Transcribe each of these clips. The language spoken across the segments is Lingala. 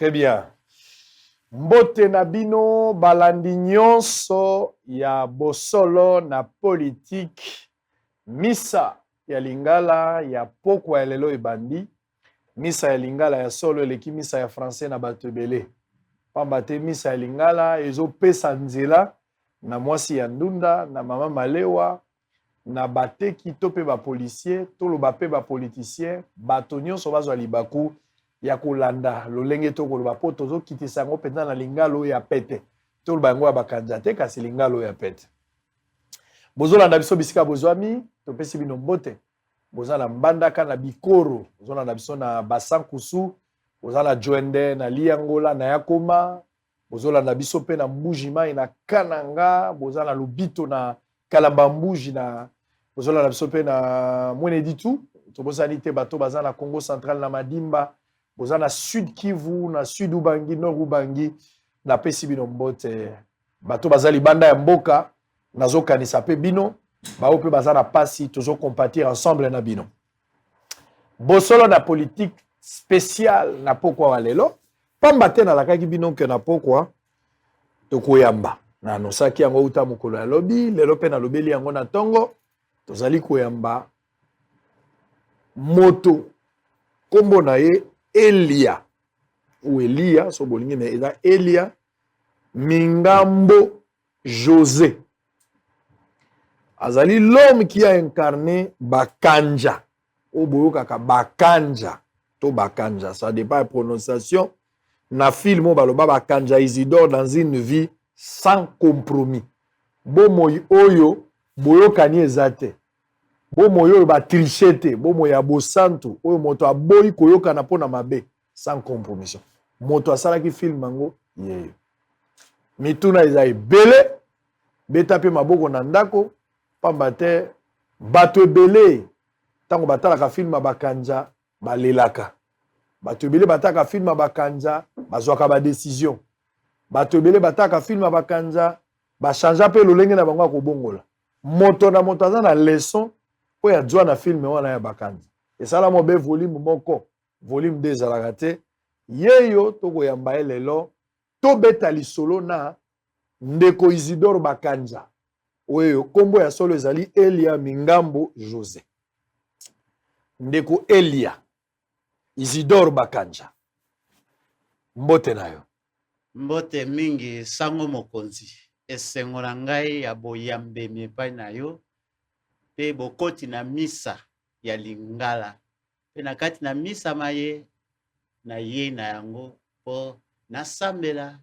Très bien. Mbote na bino balandi nyonso ya bosolo na politique. Misa ya lingala ya pokwa ya lelo ebandi. Misa ya lingala ya solo eleki misa ya français na bato ebele. Pamba te misa ya lingala ezopesa nzela na mwasi ya ndunda na mama malewa na bateki to pe ba policier to lo ba pe ba politicien bato nyonso bazwa libaku ya kolanda lolenge to koloba po tozo kitisa ngo penza na lingalo ya pete to lo bango ya bakanja te kasi lingalo ya pete bozolanda biso bisika bozwami to pesi bino mbote bozala mbandaka na bikoro bozolanda biso na basankusu bozala joende na liangola na yakoma bozolanda biso pe na mbujima na kananga bozala lubito na kalamba mbuji na bozolanda biso pe na mwene ditu to bozali te bato bazala na Congo central na Madimba bozala na sud Kivu na sud Ubangi nord Ubangi na pesi bino mbote bato bazali banda ya mboka nazokanisa pe bino bao pe bazala pasi tozo compatir ensemble na bino bosolo na politique spéciale na pokwa walelo pamba te na lakaki bino ke na pokwa tokoyamba na nosaki yango uta mokolo ya lobi lelo pe na lobeli yango na tongo tozali koyamba moto kombo na ye Elia ou Elia so bolingi mais eza Elia Mingambo José azali l'homme qui a incarné Bakanja o boyokaka Bakanja to Bakanja ça dépend de la prononciation na film o baloba Bakanja Isidore dans une vie sans compromis bomoyi oyo boyokani ezate bomoyi oyo batrichete bomoyi ya bosantu oyo moto aboyi koyokana mpona mabe sans compromission moto asalaki film yango yeyo mituna eza ebele beta mpe maboko na ndako pamba te bato ebele ntango batalaka film ya Bakanja balelaka bato ebele batalaka film ya Bakanja bazwaka badécision bato ebele batalaka film ya Bakanja bachangea mpe lolenge na bango ya kobongola moto na moto aza na leson oyo azwa na film wana ya Bakanja esala mobe volume moko volume 2 ezalaka te yeyo tokoyamba ye lelo tobeta lisolo na ndeko Isidore Bakanja oyo kombo ya solo ezali Elia Mingambo José ndeko Elia Isidore Bakanja mbote na yo mbote mingi sango mokonzi esengo na ngai ya boyambemi epai na yo pe bokoti na misa ya lingala pe na kati na misa maye na ye na yango po nasambela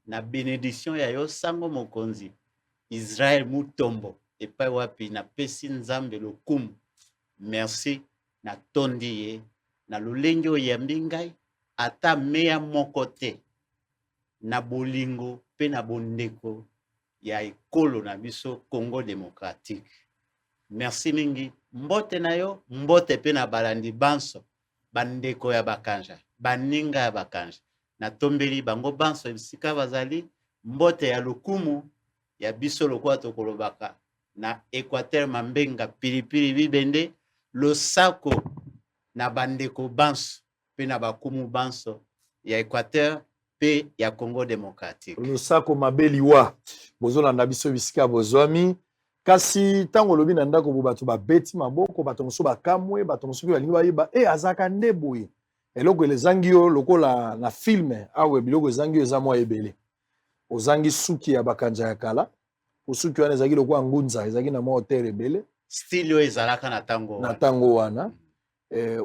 na bénédiction ya yo sango mokonzi Israël mutombo epai wapi na pesi nzambe lokumu merci na tondi ye na lolenge oyambi ngai ata meya moko te na bolingo pe na bondeko ya ekolo na biso Congo démocratique merci mingi mbote na yo mbote pe na balandi banso bandeko ya Bakanja baninga ya Bakanja na tombeli bango banso esika bazali mbote ya lokumu ya biso lokola tokolobaka na Équateur Mambenga pilipili bibende losako na bandeko banso pe na bakumu banso ya Équateur pe ya Congo démocratique losako mabeliwa bozolanda biso bisika bozwami kasi tango lobi na ndako bo bato babeti maboko bato mosusu bakamwe bato mosusu balingi bayeba azaka nde boye eloko elezangi yo lokola na filme awe biloko ezangi yo eza mwa ebele ozangi suki ya Bakanja ya kala osuki wana ezalaki lokola ngunza ezalaki na mwa hotel ebele style oyo ezalaka na tango wana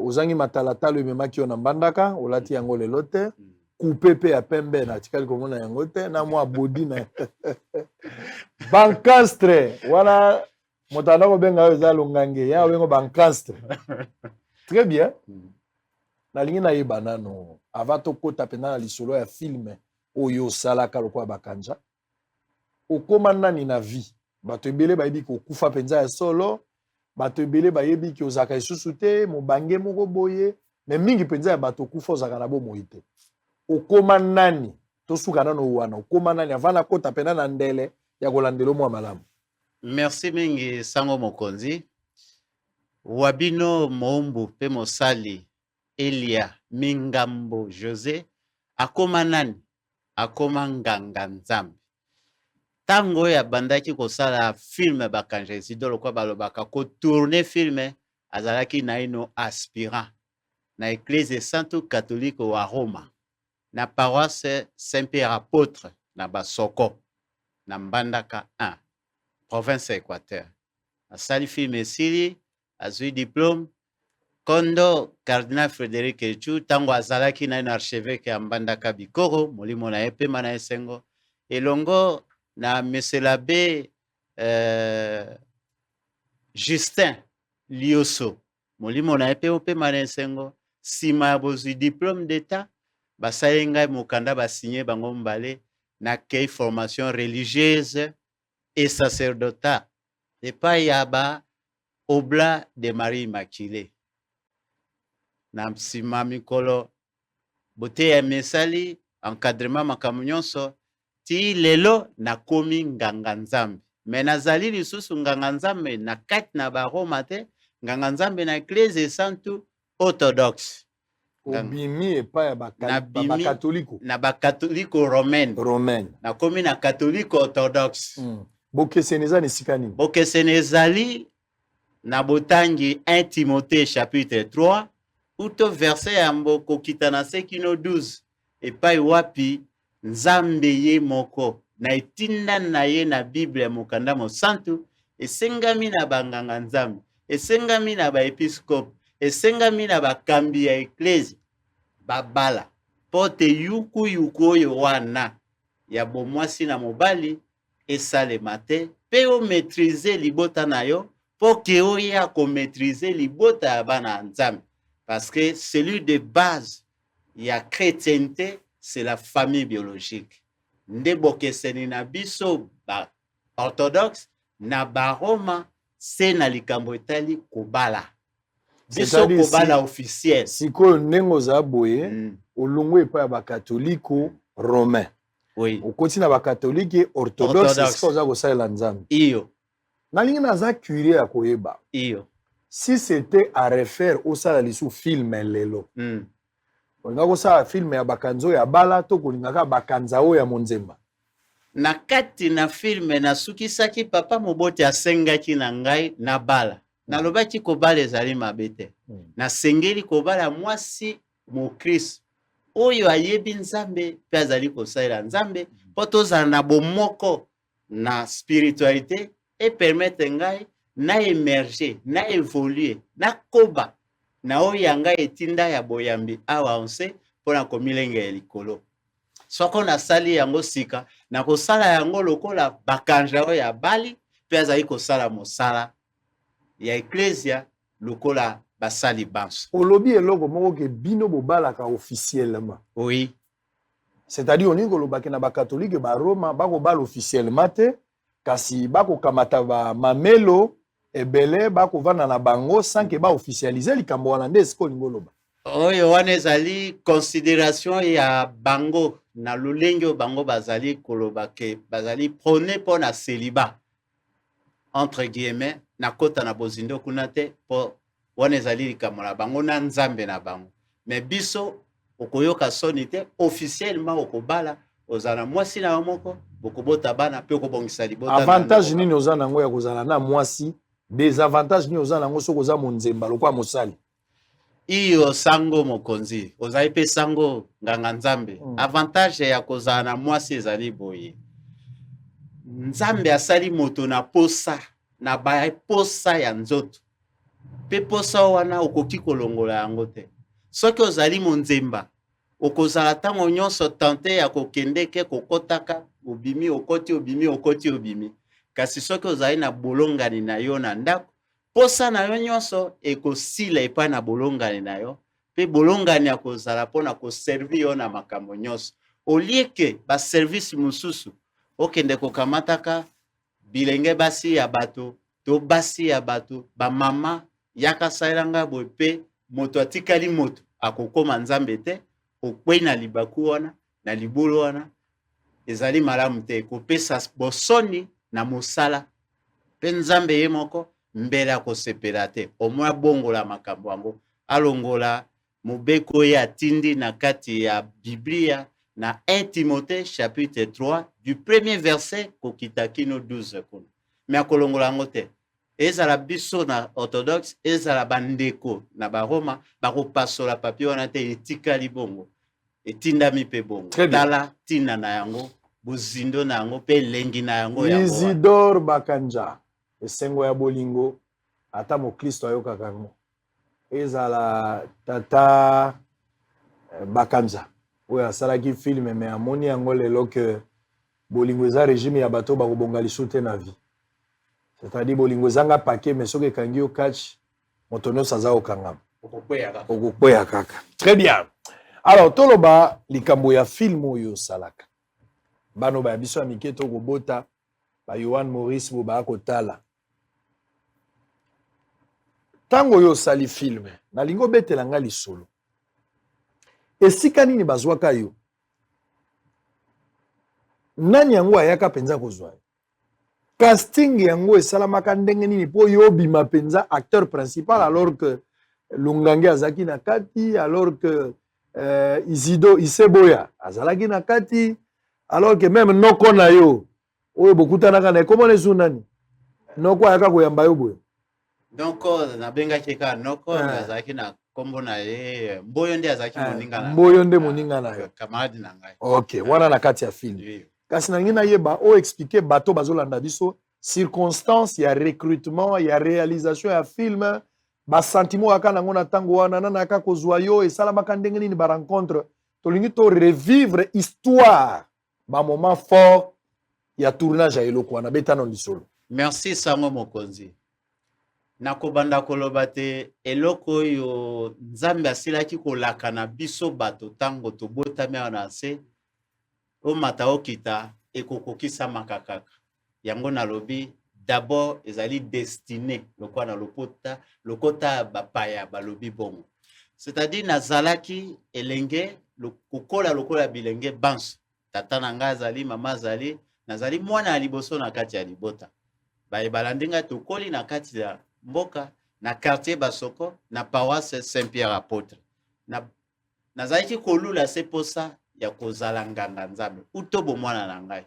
ozangi matalatalo ememaki yo na mbandaka olati yango lelo te coupe pe ya pembe na tikali komona yango te na mwa bodi na bankastre wana moto andako benga oyo eza longange ya bengo bankastre très bien nalingi nayeba nano avant tokota mpenza na lisolo ya filme oyo osalaka lokola Bakanja okoma nani na vie bato ebele bayebi kokufa mpenza ya solo bato ebele bayebi ki ozalaka lisusu te mobange moko boye me mingi mpenza ya bato okufa ozalaka na bomoi te okoma nani tosuka nano wana okoma nani avant nakota mpenza na ndele ya kolandela mwa malamu merci mingi sango mokonzi wabino moumbu pe mosali Elia Mingambo José akoma nani? Akoma nganga nzambe. Tango ya bandaki kosala film bakanjesi do lokwa balobaka ko tourner film azalaki na ino aspirant na église Santo Catholique wa Roma na paroisse Saint-Pierre Apôtre na Basoko na Mbandaka 1 province Équateur. Asali film esili azui diplôme kondo cardinal Frédéric Echu tango azalaki na ino archevêque ya Mbandaka Bikoro molimo na epema na esengo elongo na monsieur l'abbé Justin Lioso molimo na epe opema na esengo sima ya bozwi diplôme d'état basali ngai mokanda basigné bango mbale na kei formation religieuse et sacerdotat epai ya ba Oblat de Marie Immaculée na nsima mikolo bote ya mesali encadrement makambo nyonso ti lelo nakomi nganga nzambe me nazali lisusu nganga nzambe na kati na baroma te nganga nzambe na église santu orthodoxe obimi epai ya bakatoliko na bakatoliko romaine nakomi na katoliko orthodoxe bokeseni eza na esika nini? Bokeseni ezali na botangi 1 Timothée chapitre 3 uto verset ya mbokokita na se kino 12 epai wapi nzambe ye moko na etinda na ye na Bible ya mokanda mosantu esengami na banganga nzambe esengami na baepiskope esengami na bakambi ya eklesi babala pote yuku oyo wana ya bomwasi na mobali esalema te pe o maîtriser libota na yo po ke oya ko maîtriser libota ya bana nzambe parce que celui de base ya chrétienté c'est la famille biologique nde bokeseni na biso ba orthodoxe na baroma se na likambo etali kobala biso kobala officiel sikoyo ndenge ozala boye olongo epai ya bakatoliko romain oui okoti na bakatolike orthodoxe sikoyo oza kosalela nzambe iyo nalingi naza curie ya koyeba iyo si c'était à refaire osala lisu film lelo olinga kosala film ya bakanzi oyo ya bala to kolingaka bakanza oyo ya monzemba na kati na filme nasukisaki papa mobote asengaki na ngai na bala nalobaki kobala ezali mabe te nasengeli kobala mwasi mokristo oyo ayebi nzambe mpe azali kosalela nzambe mpo tozala na bomoko na spiritualité epermete ngai na emerge na évolue na koba na oyo ya ngai etinda ya boyambi awa onse mpona komilenge ya likolo soko nasali yango sika na kosala yango lokola bakanja oyo ya bali mpe azali kosala mosala ya eklesia lokola basali banso olobi eloko moko ke bino bobalaka officiellement oui c'est-à-dire olingi kolobaki na bakatolike baroma bakobala officiellement te kasi bakokamata bamamelo ebele bakovanda na bango sans ke baofficialize likambo wana nde esika olingi oloba oyo wana ezali considération ya bango na lolenge oyo bango bazali koloba ke bazali prône mpo na célibat entre guillemets na kota na bozindo kuna te mpo wana ezali likambo na bango na nzambe na bango me biso okoyoka soni te officiellement okobala ozala mwasi na moko bokobota bana mpe okobongisa libota avantage nini oza nango ya kozala na mwasi désavantage nini oza nango soki oza monzemba lokwa mosali iyo sango mokonzi ozali mpe sango nganga nzambe avantage ya kozala na mwasi ezali boye nzambe asali moto na posa na baposa ya nzoto mpe posa wana okoki kolongola yango te soki ozali monzemba okozala ntango nyonso tante ya kokende ke kokotaka obimi okoti obimi okoti obimi kasi soki ozali na bolongani na yo na ndako posa na yo nyonso ekosila epai na bolongani na yo mpe bolongani ya kozala mpona koservi yo na makambo nyonso olieke baservisi mosusu okende kokamataka bilenge basi ya bato to basi ya bato bamama yaka salanga boye mpe moto atikali moto akokoma nzambe te okwei na libaku wana na libulu wana ezali malamu te ekopesa bosoni na mosala mpe nzambe ye moko mbele akosepela te omoi abongola makambo yango alongola mobeko ya tindi na kati ya Biblia na 1 Timothée chapitre 3 du premier verset kokita kino 12 kuna. Me akolongola yango te. Ezala biso na orthodoxe, ezala bandeko na baroma bakopasola papier wana te etikali bongo. Etindami pe bongo. Tala tina na yango, bozindo na yango pe lengi na yango yango. Isidore Bakanja, esengo ya bolingo, ata mo Kristo ayokaka yango. Ezala tata Bakanja. Oyo asalaki film me amoni yango lelo ke bolingo eza régime ya bato bakobonga lisu te na vie. C'est-à-dire bolingo ezanga paquet mais soki ekangi yo catch moto nyonso aza kokangama. Okokweya kaka. Très bien. Alors toloba likambo ya film oyo osalaka. Bano ba biso ya mike tokobota ba Yohan Maurice bo bakotala. Tango oyo osali film nalingi obetela nga lisolo. Esika nini bazwaka yo? Nani yango ayaka penza kozwa? Casting yango esalamaka ndenge nini po yo bima penza acteur principal alors que Lungange azaki na kati, alors que Iseboya azalaki na kati, alors que même noko na yo oyo bokutanaka na komona esu nani? Noko ayaka koyamba yo boye. Donc nabengaki ka noko azalaki na kombo na ye Mboyo nde azalaki moninga na. Mboyo nde moninga na yo. Camarade na ngai. OK, wana na kati ya film. Kasi nangi na yeba o expliquer bato bazolanda biso circonstance ya recrutement ya réalisation ya film ba sentiment aka nango na tango wana nana aka kozwa yo esalamaka ndenge nini ba rencontre tolingi to revivre histoire ba moment fort ya tournage ya eloko wana betano lisolo. Merci sango mokonzi. Nakobanda koloba te eloko yo Nzambe asilaki kolaka na biso bato tango tobotami wana se o mata okita ekokokisa makakaka. Yango nalobi d'abord ezali destiné lokwa na lokota bapaya balobi bongo. C'est-à-dire nazalaki elenge lokola bilenge banso. Tata na nga azali, mama azali, nazali mwana ya liboso na kati ya libota. Balandenga tokoli na kati ya mboka na quartier Basoko na paroisse Saint-Pierre Apôtre. Nazalaki kolula se posa ya kozala nganga Nzambe. Utobo mwana na ngai.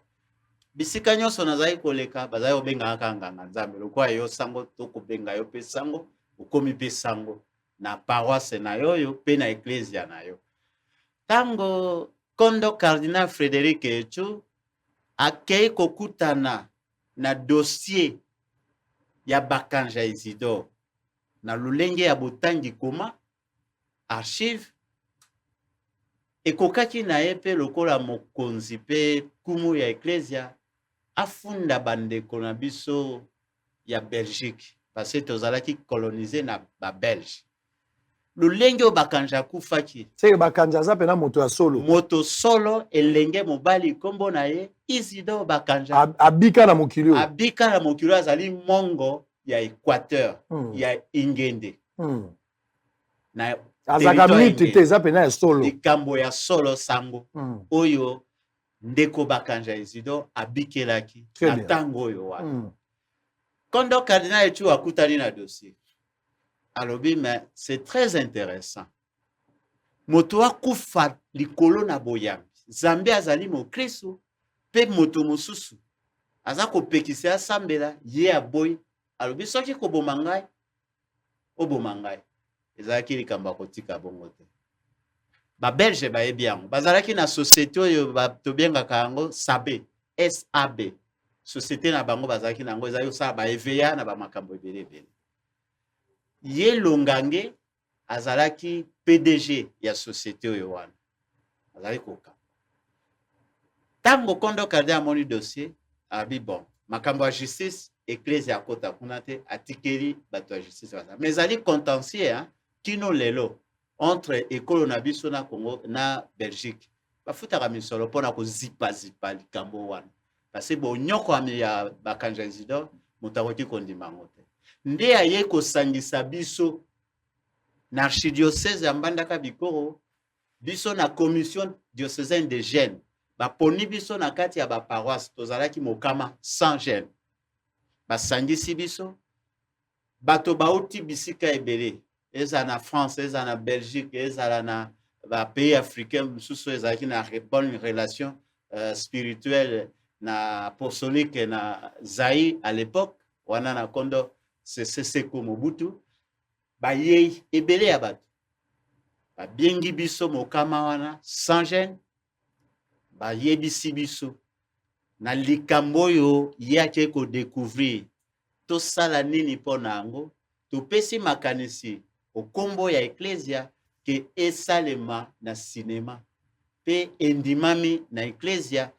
Bisika nyonso nazali koleka bazali obenga kaka nganga Nzambe. Lokwa yo sango tokobenga yo pe sango, ukomi pe sango na paroisse na yo pe na ecclesia na yo. Tango kondo Cardinal Frédéric Echu akei kokutana na dossier ya Bakanja Isidore na lulenge ya botangi koma archive ekokaki na ye pe lokola mokonzi pe kumu ya ecclesia afunda bandeko na biso ya Belgique parce que tozalaki colonisé na ba Belge. Lulenge Bakanja kufaki. C'est Bakanja za pena moto ya solo. Moto solo elenge mobali kombo na ye Isidore Bakanja. Abika na mokili. Abika na mokili azali mongo ya Équateur, ya Ingende. Na azaka miti te za pena ya solo. Likambo ya solo sango. Oyo ndeko Bakanja Isidore abikelaki na tango oyo wana. Kondo Cardinal Echu akutani na dossier. Alobi, mais c'est très intéressant. Moto akufa likolo na boyambi. Zambe azali mo Kristo pe moto mosusu. Aza kopekisi asambela ye aboy. Alobi soki ko bomangai obomangai. Ezalaki likamba kotika bongo te. Ba Belge ba ebiango. Bazalaki na société oyo ba tobenga kango SAB, SAB. Société na bango bazalaki nango ezali sa ba EVA na ba makambo ebele. Ye Longange azalaki PDG ya société oyo wana. Azali koka. Tango kondo Cardinal amoni dossier, abi bon, makambo ya justice, ecclesia kota kuna te atikeli bato ya justice baza. Mais azali contentieux hein, kino lelo entre ekolo na biso na Congo na Belgique. Bafutaka misolo pona ko zipa likambo wana. Parce bo nyoko ya Bakanja Isidore mutakoki kondima ngote. Nde aye kosangisa biso na archidiocèse ya Mbandaka Bikoro biso na commission diocésaine de jeunes baponi biso na kati ya ba paroisse tozalaki mokama 100 jeunes basangisi biso bato bauti bisika ebele eza na France, eza na Belgique, eza na ba pays africains mosusu ezalaki na bonne relation spirituelle na apostolique na Zaïre à l'époque wana na kondo Seko Mobutu bayei ebele ya bato babengi biso mokama wana sans gêne bayebisi biso na likambo oyo yaki kodécouvrir tosala nini mpo na yango topesi makanisi okombo ya eklesia ke esalema na sinema pe endimami na eklesia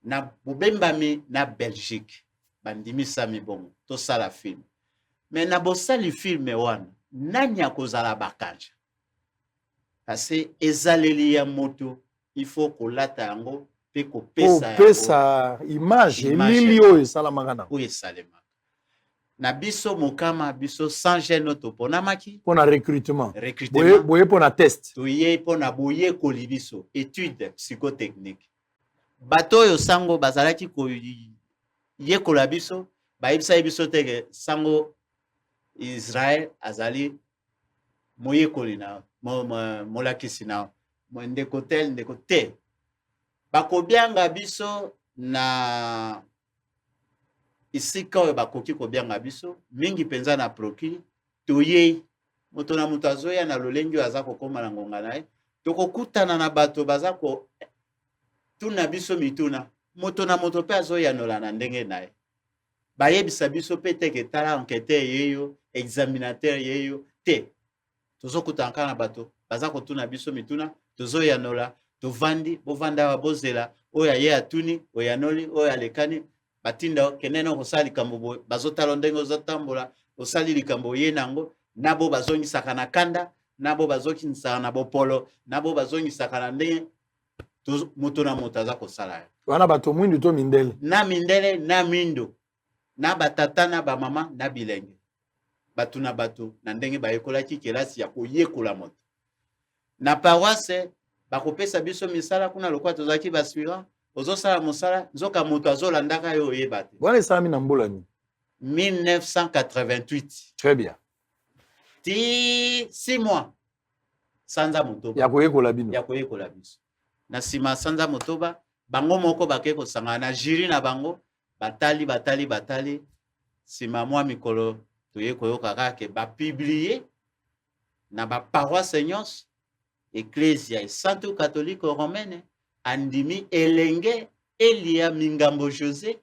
na bobembami na Belgique bandimisami bongo tosala film me na bosali filme wana nani akozala bakanja kasi ezaleli ya moto il faut kolata yango pe kopesa image elili oyo esalamaka na oyo esalemaka na biso mokama biso sans gêne toponamaki mpona recrutement boye mpona test toye mpona boyekoli biso étude psychotechnique bato oyo sango bazalaki koyekola biso bayebisaki biso teke sango Israel azali moyekoli na molakisi na ndeko tel ndeko te bakobianga biso na isika oyo bakoki kobianga biso mingi penza na procure toyei moto na moto azoya na lolengi oyo aza kokoma na ngonga na ye tokokutana na bato baza ko tuna biso mituna moto na moto mpe azoyanola na ndenge na ye bayebisa biso mpe teke tala enquêteur yeyo examinateur yeyo te tozokutana kaka na bato baza kotuna biso mituna tozoyanola tovandi bovanda awa bozela oyo aye atuni oyo anoli oyo alekani batinda kenene okosala likambo boye bazotala ndenge ozotambola osali likambo oye nango nabo bazongisaka na kanda nabo bazongisaka na bopolo nabo bazongisaka na ndenge moto na moto aza kosala ye wana bato mwindu to mindele na mindo na batata na bamama na bilenge bato na bato na ndenge bayekolaki kelasi ya koyekola moto na paroisse bakopesa biso misala kuna lokwa tozalaki basuivant ozosala mosala nzoka moto azolandaka yo oyeba te wana esalami na mbula nini 1988 très bien ti 6 mois sanza motoba ya koyekola biso na nsima sanza motoba bango moko bakei kosangana na jury na bango batali nsima mwa mikolo toye koyoka kaka bapiblie na baparoisse nyonso eklesia esantu catholique romaine andimi elenge Elia Mingambo José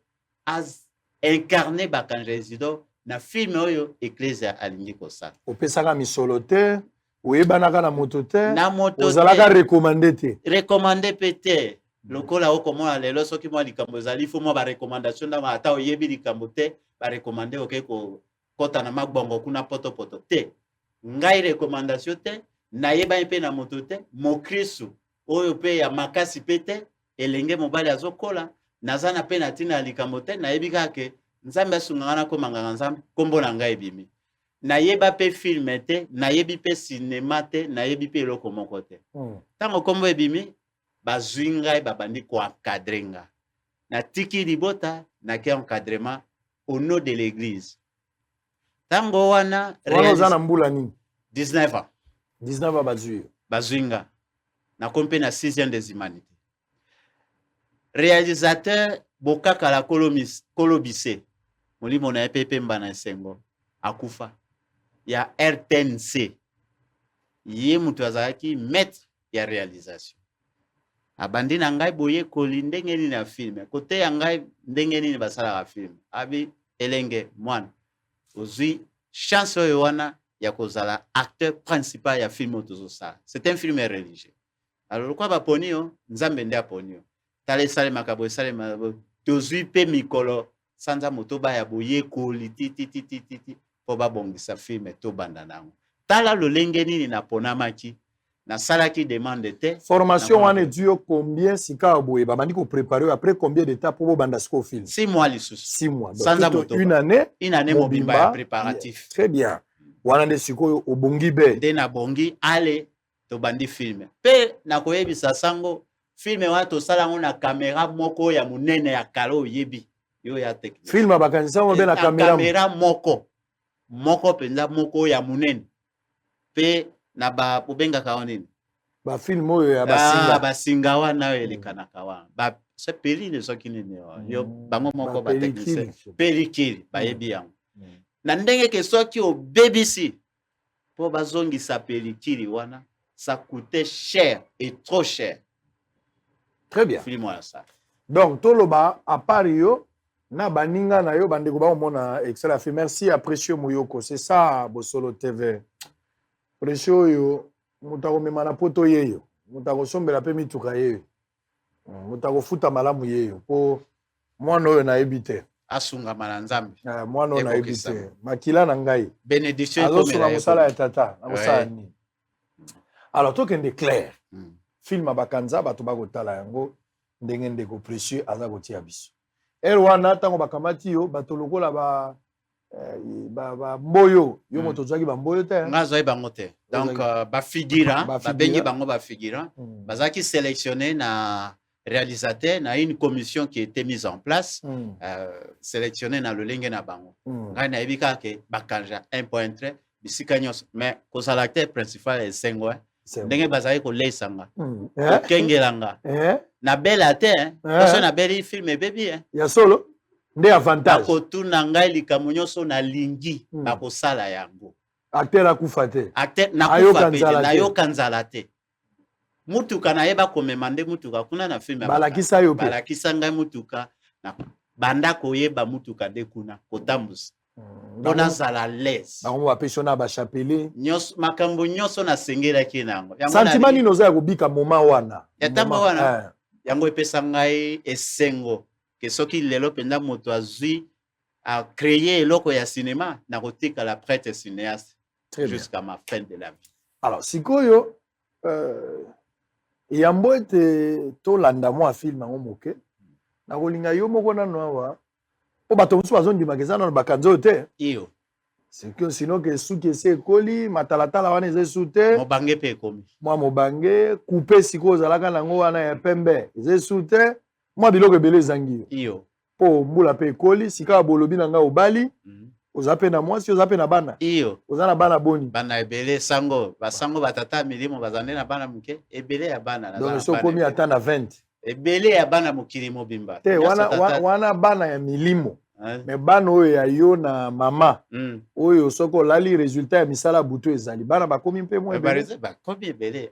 as incarné bakanja Isidore na film oyo eklesia alingi kosala opesaka misolo te oyebanaka na moto te na moto ozalaka recommandé pe te lokola okomona lelo soki mwa likambo ezali fo mwa barecommandation ndanga ata oyebi likambo te barecommande oke kokota na magbongo kuna potopoto te ngai recommandation te nayebani mpe na moto te mokristu oyo mpe ya makasi pe te elenge mobali azokola naza na mpe na ntina ya likambo te nayebi kaka nzambe asunganga na komanganga nzambe kombo na ngai ebimi nayeba mpe filme te nayebi mpe sinema te nayebi mpe eloko moko te ntango kombo ebimi bazwi ngai babandi koencadre nga natiki libota nake encadrement au nom de l'église ntango wana oza na mbula nini 19 ans 19 ans bazwi nga nakomi mpe na 6e des humanités réalisateur Bokakala Kolobise molimo na ye mpe pemba na esengo akufa ya RTNC ye mutu azalaki maître ya réalisation abandi na ngai boyekoli ndenge nini ya filme kote ya ngai ndenge nini basalaka filme abi elenge mwana ozwi chance oyo wana ya kozala acteur principal ya film oyo tozosala c'est un film religieux alors lokwa baponi yo nzambe nde aponi yo tala esalemaka boye esalemaka tozwi mpe mikolo sanza motoba ya boyekoli tititititi mpo babongisa filme tobanda nango tala lolenge nini naponamaki nasalaki demande te formation wana edu combien sika boye babandi koprépare après combien de temps po bobanda siko film 6 mois lisusu 6 mois sanza motoba une année mobimba ya préparatif très bien wana nde sikoyo obongi be nde nabongi ale tobandi filme mpe nakoyebisa sango filme wana tosala yango na kamera moko ya monene ya kala oyebi yo ya technique filme bakanisa mo be na kamera moko mpenza moko ya monene pe na ba ubengaka onini ba film oyo ya basinga basinga wana oyo elekanaka wana ba se peline soki nini yo bango moko ba technicien pelikili bayebi yango na ndenge ke soki obebisi po bazongisa pelikili wana ça coûtait cher et trop cher. Très bien. Film wana ça. Donc toloba à part yo na baninga na yo bandeko ba omona excellent film. Merci à Précieux Mouyoko. C'est ça Bosolo TV. Précieux yo mutako mema na poto yeyo. Mutako sombela pe mituka yeyo. Mutako futa malamu yeyo po mwana oyo na ebite. Asunga mananzambe. Mwana oyo na ebite. Makila na ngai. Bénédiction comme la musala ya tata. Na musala ni. Alors tokende clair. Film bakanza bato bakotala yango ndenge ndeko Précieux aza kotia biso. Wana tango bakamati yo bato lokola ba mboyo yo moto zaki ba mboyo te ngazo bango te donc ba figurant ba bengi bango ba figurant bazaki sélectionné na réalisateur na une commission qui était mise en place sélectionné na lolenge na bango ngai na ebika ke bakanja 1.3 bisika nyos mais ko l'acteur principal est sengo ndenge bazaki ko lesanga kengelanga na bela te parce na beli film baby ya solo nde avantage akotuna ngai likambo nyonso na lingi bakosala yango acteur akufa te acteur nakufa pe nayoka nzala te mutuka na yeba komema nde mutuka kuna na film balakisa yo pe balakisa ngai mutuka na banda koyeba mutuka de kuna kotambusa dona zala les bango bapesona ba chapelet nyos makambo nyonso na sengelaki nango sentiment nino za kobika moment wana yatamba wana yango epesa ngai esengo que soki lelo penda moto azui a créer eloko ya cinéma na kotika la prêtre cinéaste jusqu'à ma fin de la vie. Alors sikoyo yambo ete to landa mo film ngo moke na kolinga yo moko na noa po bato musu bazondima kezana na bakanzo te iyo c'est que sinon que suki se koli matalatala wana eze sute mobange pe komi moi mobange couper siko zalaka nango wana ya pembe eze sute moi biloko ebele zangi iyo po mbula pe koli sika bolobi na nga obali oza pe na mwasi oza pe na bana iyo oza na bana boni bana ebele sango basango batata milimo bazande na bana muke ebele ya bana na donc so komi ata na 20 ebele ya bana mokili mobimba te wana bana ya milimo mais bana oyo ya yo na mama oyo soko olali résultat ya misala butu ezali bana bakomi mpe mwa ebele bakomi ebele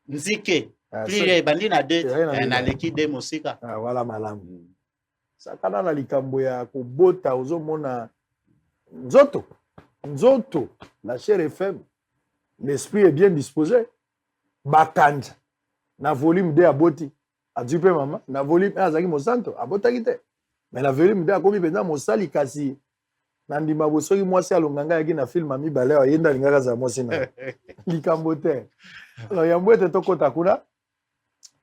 nzike plus ebandi na de na leki de mosika wala malamu sakana na likambo ya kobota ozomona nzoto la chair FM l'esprit est bien disposé bakanja na volume 2 aboti adi pe mama na volume 1 azaki mosanto abotaki te mais na volume 2 akomi penza mosali kasi na ndima bosoki mwasi alonganga yaki na film ami bale ayenda lingaka za mwasi na likambo te alors yambo ete tokota kuna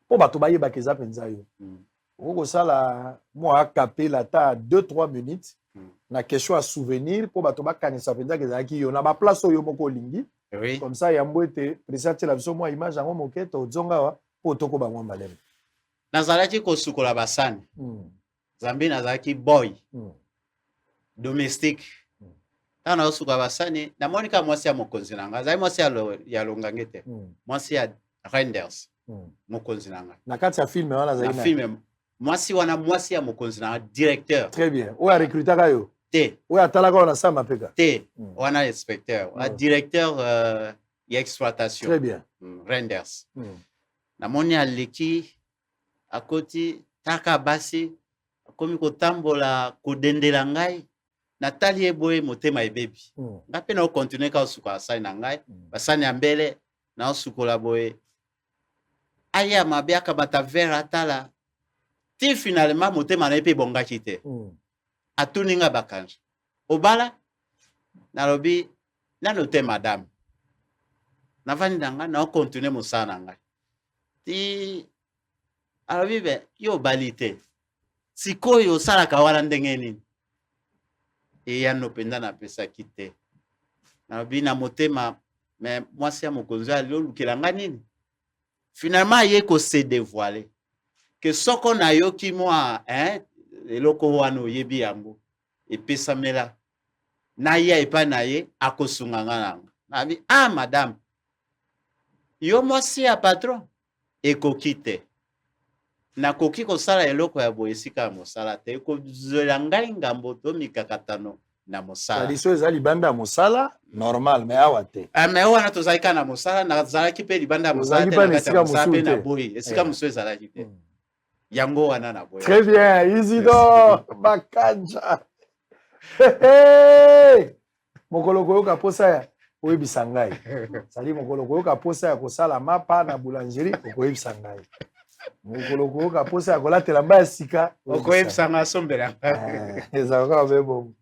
po bato bayebaka eza penza yo okosala mwa akapela ta 2-3 minutes na question à souvenir pour bato bakanisa penza kezalaki yo na baplace oyo moko olingi comme ça yambo ete président la biso mwa image yango moke tozonga wa po toko bamwa maleme nazalaki kosukola basani zambi nazalaki boy domestique tana osuka basani namoni ka mwasi ya mokonzi nanga azali mwasi ya longange te mwasi ya renders mokonzi nanga na kati ya film wana azali na film mwasi wana mwasi ya mokonzi nanga directeur très bien oya recrutaka yo te oya atalaka wana sama peka te wana inspecteur wa directeur ya exploitation très bien renders namoni aleki akoti taka basi akomi kotambola kodendela ngai natali eboye motema ebebi nga pe na okontinue ka osuka basani na ngai basani ya mbele na osukola boye aya mabe akamata vere atala ti finalement motema na ye mpe ebongaki te atuni nga bakanja obala nalobi nano te madame navandi na ngai na okontinue mosala na ngai ti alobi be yo obali te sikoyo osalaka wana ndenge nini eyano mpenza napesaki te nalobi na motema me mwasi ya mokonzi alolukela nga nini finalement aye kose dévoile ke soko nayoki mwa eloko wana oyebi yango epesamela naya epai na ye akosunga nga nanga nabi ah madame yo mwasi ya patron ekoki te nakoki kosala eloko ya boye esika ya mosala te ekozwela ngai ngambo to mikakatano na mosala tradition eza libanda ya mosala normal mais awa te mais wana tozalaki kaka na mosala nazalaki mpe libanda ya mosala te na kati ya mosala mpe na boye esika mosusu ezalaki te yango wana na boye très bien Isidore Bakanja mokolo koyoka posa ya koyebisa ngai sali mokolo koyoka posa ya kosala mapa na boulangerie okoyebisa ngai mokolo koyoka posa ya kolatela mba ya sika okoyebisa ngai asombela ezalaka be bon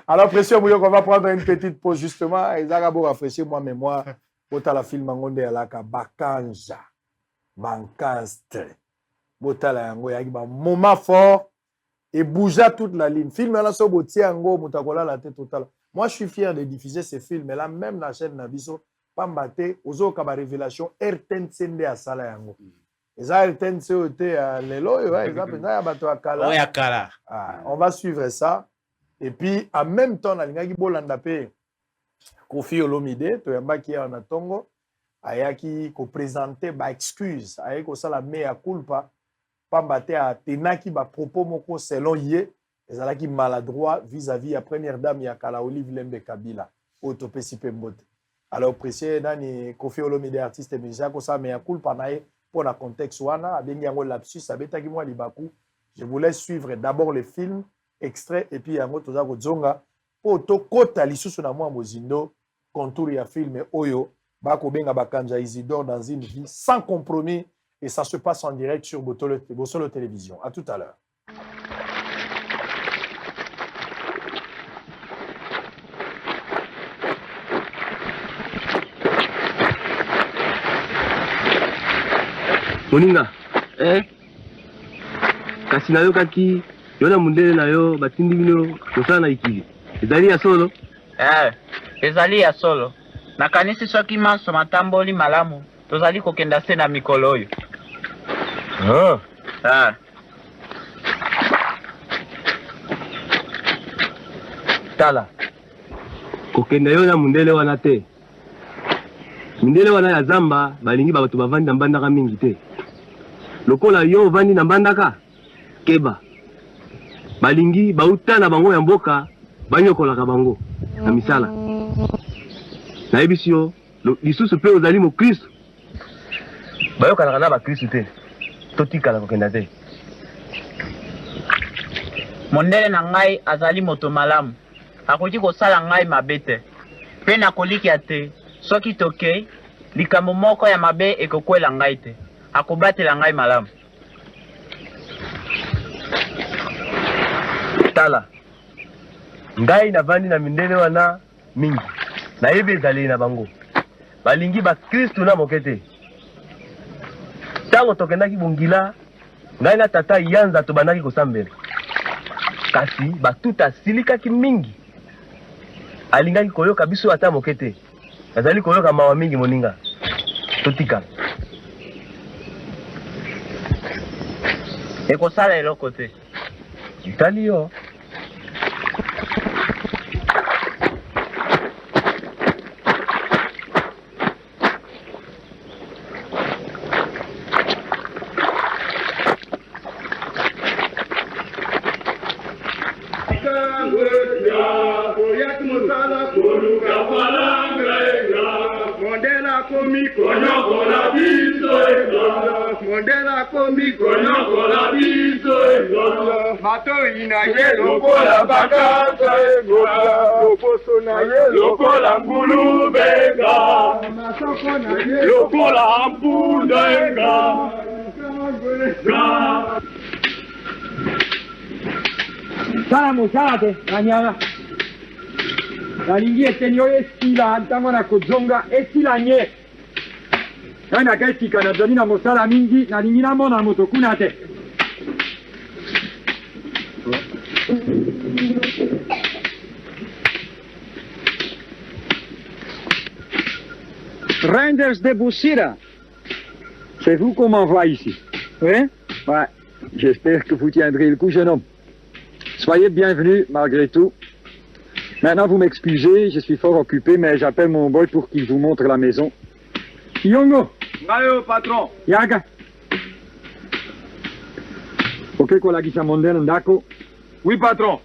alors précieux Mouyoko, on va prendre une petite pause justement ezalaka bo rafraîchir moi mémoire botala film yango nde alaka Bakanja Bankastre botala yango yaki ba moment fort et bougea toute la ligne film wana so botie yango moto akolala te total. Moi, je suis fier de diffuser ces films-là, même la chaîne Nabiso, Pambate, Ozo Kaba Révélation, RTNC Nde Asala Yango. Et ça, RTNC était à l'élo, on va suivre ça. Et puis, en même temps, Nalingaki Bolandape, Kofi Olomide, Toyambaki Anatongo, Ayaki ko présenter ba excuse, Ayako Sala mea culpa, Pambate a tenaki ba propos moko selon yé. Ezalaki maladroit vis-à-vis la première dame ya Kala Olive Lembe Kabila Otope Sipembote. Alors précieux nani Kofi Olomide artiste et musicien ko ça mais ya culpa nae pour la contexte wana abengi yango lapsus abetaki moi libaku. Je vous laisse suivre d'abord le film extrait et puis yango toza ko zonga po to kota lisusu na moi mozindo contour ya film oyo bako benga Bakanja Isidore dans une vie sans compromis et ça se passe en direct sur Bosolo Télévision. À tout à l'heure. Moninga, kasi na yo kaki, yo na mundele na yo, batindi bino, kosala na ikili. Ezali ya solo? Ezali ya solo. Nakanisi soki maso matamboli malamu, tozali kokenda se na mikolo oyo. Tala, kokenda yo na mundele wana te. Mindele wana ya zamba, balingi bato bavandi na mbandaka mingi te. Lokola yo vandi na mbandaka, keba. Balingi bauta na bango ya mboka, banyokolaka bango na misala. Na ebisi yo, lisusu pe ozali mo Kristo. Bayokanaka na ba Kristo te. Totikala kokenda te. Mondele na ngai azali moto malamu. Akoki kosala ngai mabe te. Pe nakolikia te. Soki toke, likambo moko ya mabe ekokwela ngai te. Akobatela ngai malamu. Tala. Ngai navandi na mindele wana mingi. Na yebe ezali na bango. Balingi ba Kristo na mokete. Tango tokendaki bongila, ngai na tata yanza tobandaki kosambela. Kasi batuta silikaki mingi. Alingaki koyoka biso ata mokete. Azali koyoka mawa mingi moninga. Totika. Ekosala eloko te. Itali yo. Lokola bakata egola, loposo na ye lokola ngulubenga, lokola ampundenga. Sala musate, anyanga. Nalingi etenyo esila, ntango na kozonga esila nye. Kana kaisika na zoni na mosala mingi, nalingi na mona moto kuna te. Renders de Boussira. C'est vous qu'on m'envoie ici. Oui? Ouais. J'espère que vous tiendrez le coup, jeune homme. Soyez bienvenus, malgré tout. Maintenant, vous m'excusez, je suis fort occupé, mais j'appelle mon boy pour qu'il vous montre la maison. Yongo! Ngayo, patron. Yaga! Ok, quoi la guissamondelle, ndako? Oui, patron.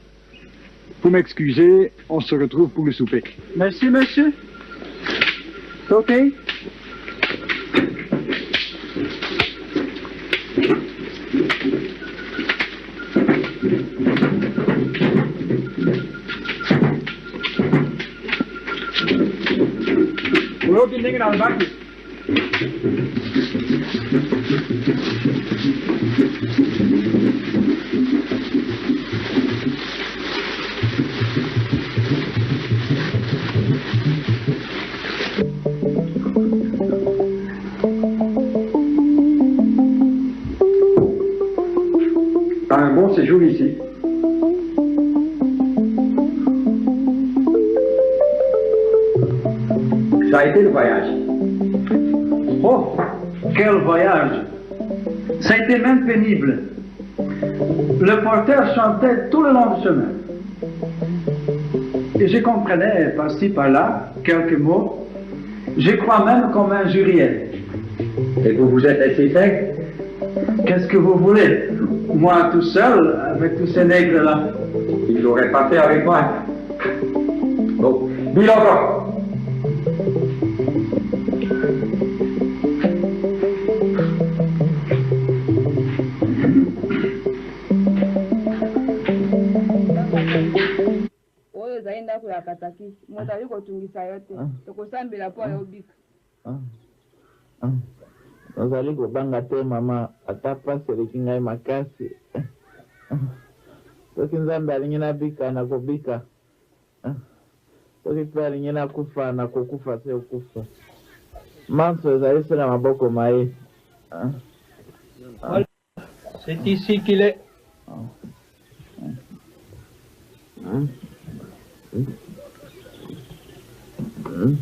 Vous m'excusez, on se retrouve pour le souper. Merci, monsieur. Ok. Ulo kindingin al baki. T'as un bon séjour ici. Ça a été le voyage. Oh, quel voyage. Ça a été même pénible. Le porteur chantait tout le long du chemin. Et je comprenais par-ci par-là quelques mots. Je crois même qu'on m'injuriait. Et vous vous êtes laissé faire? Qu'est-ce que vous voulez? Moi tout seul, avec tous ces nègres-là. Il l'aurait pas fait avec moi. Bon, dis encore. oyo ezali ndako ya katakisi moto ali kotungisa yo te tokosambela mpo ayobika nazali kobanga te mama ata pasi eleki ngai makasi soki nzambe alingi nabika nakobika soki mpe alingi nakufa nakokufa se okufa manso ezali se na maboko maye C'est ici qu'il est.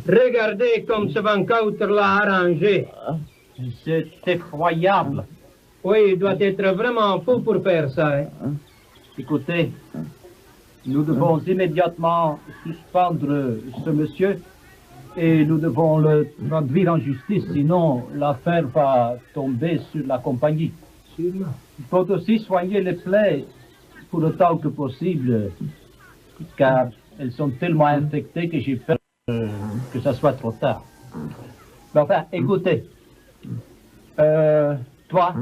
Regardez comme ce Vancoutre l'a arrangé. C'est effroyable. Oui, il doit être vraiment fou pour faire ça. Hein. Écoutez, nous devons immédiatement suspendre ce monsieur et nous devons le traduire en justice, sinon l'affaire va tomber sur la compagnie. Il faut aussi soigner les plaies pour autant que possible, car elles sont tellement infectées que j'ai peur que ça soit trop tard. Mais enfin, écoutez, toi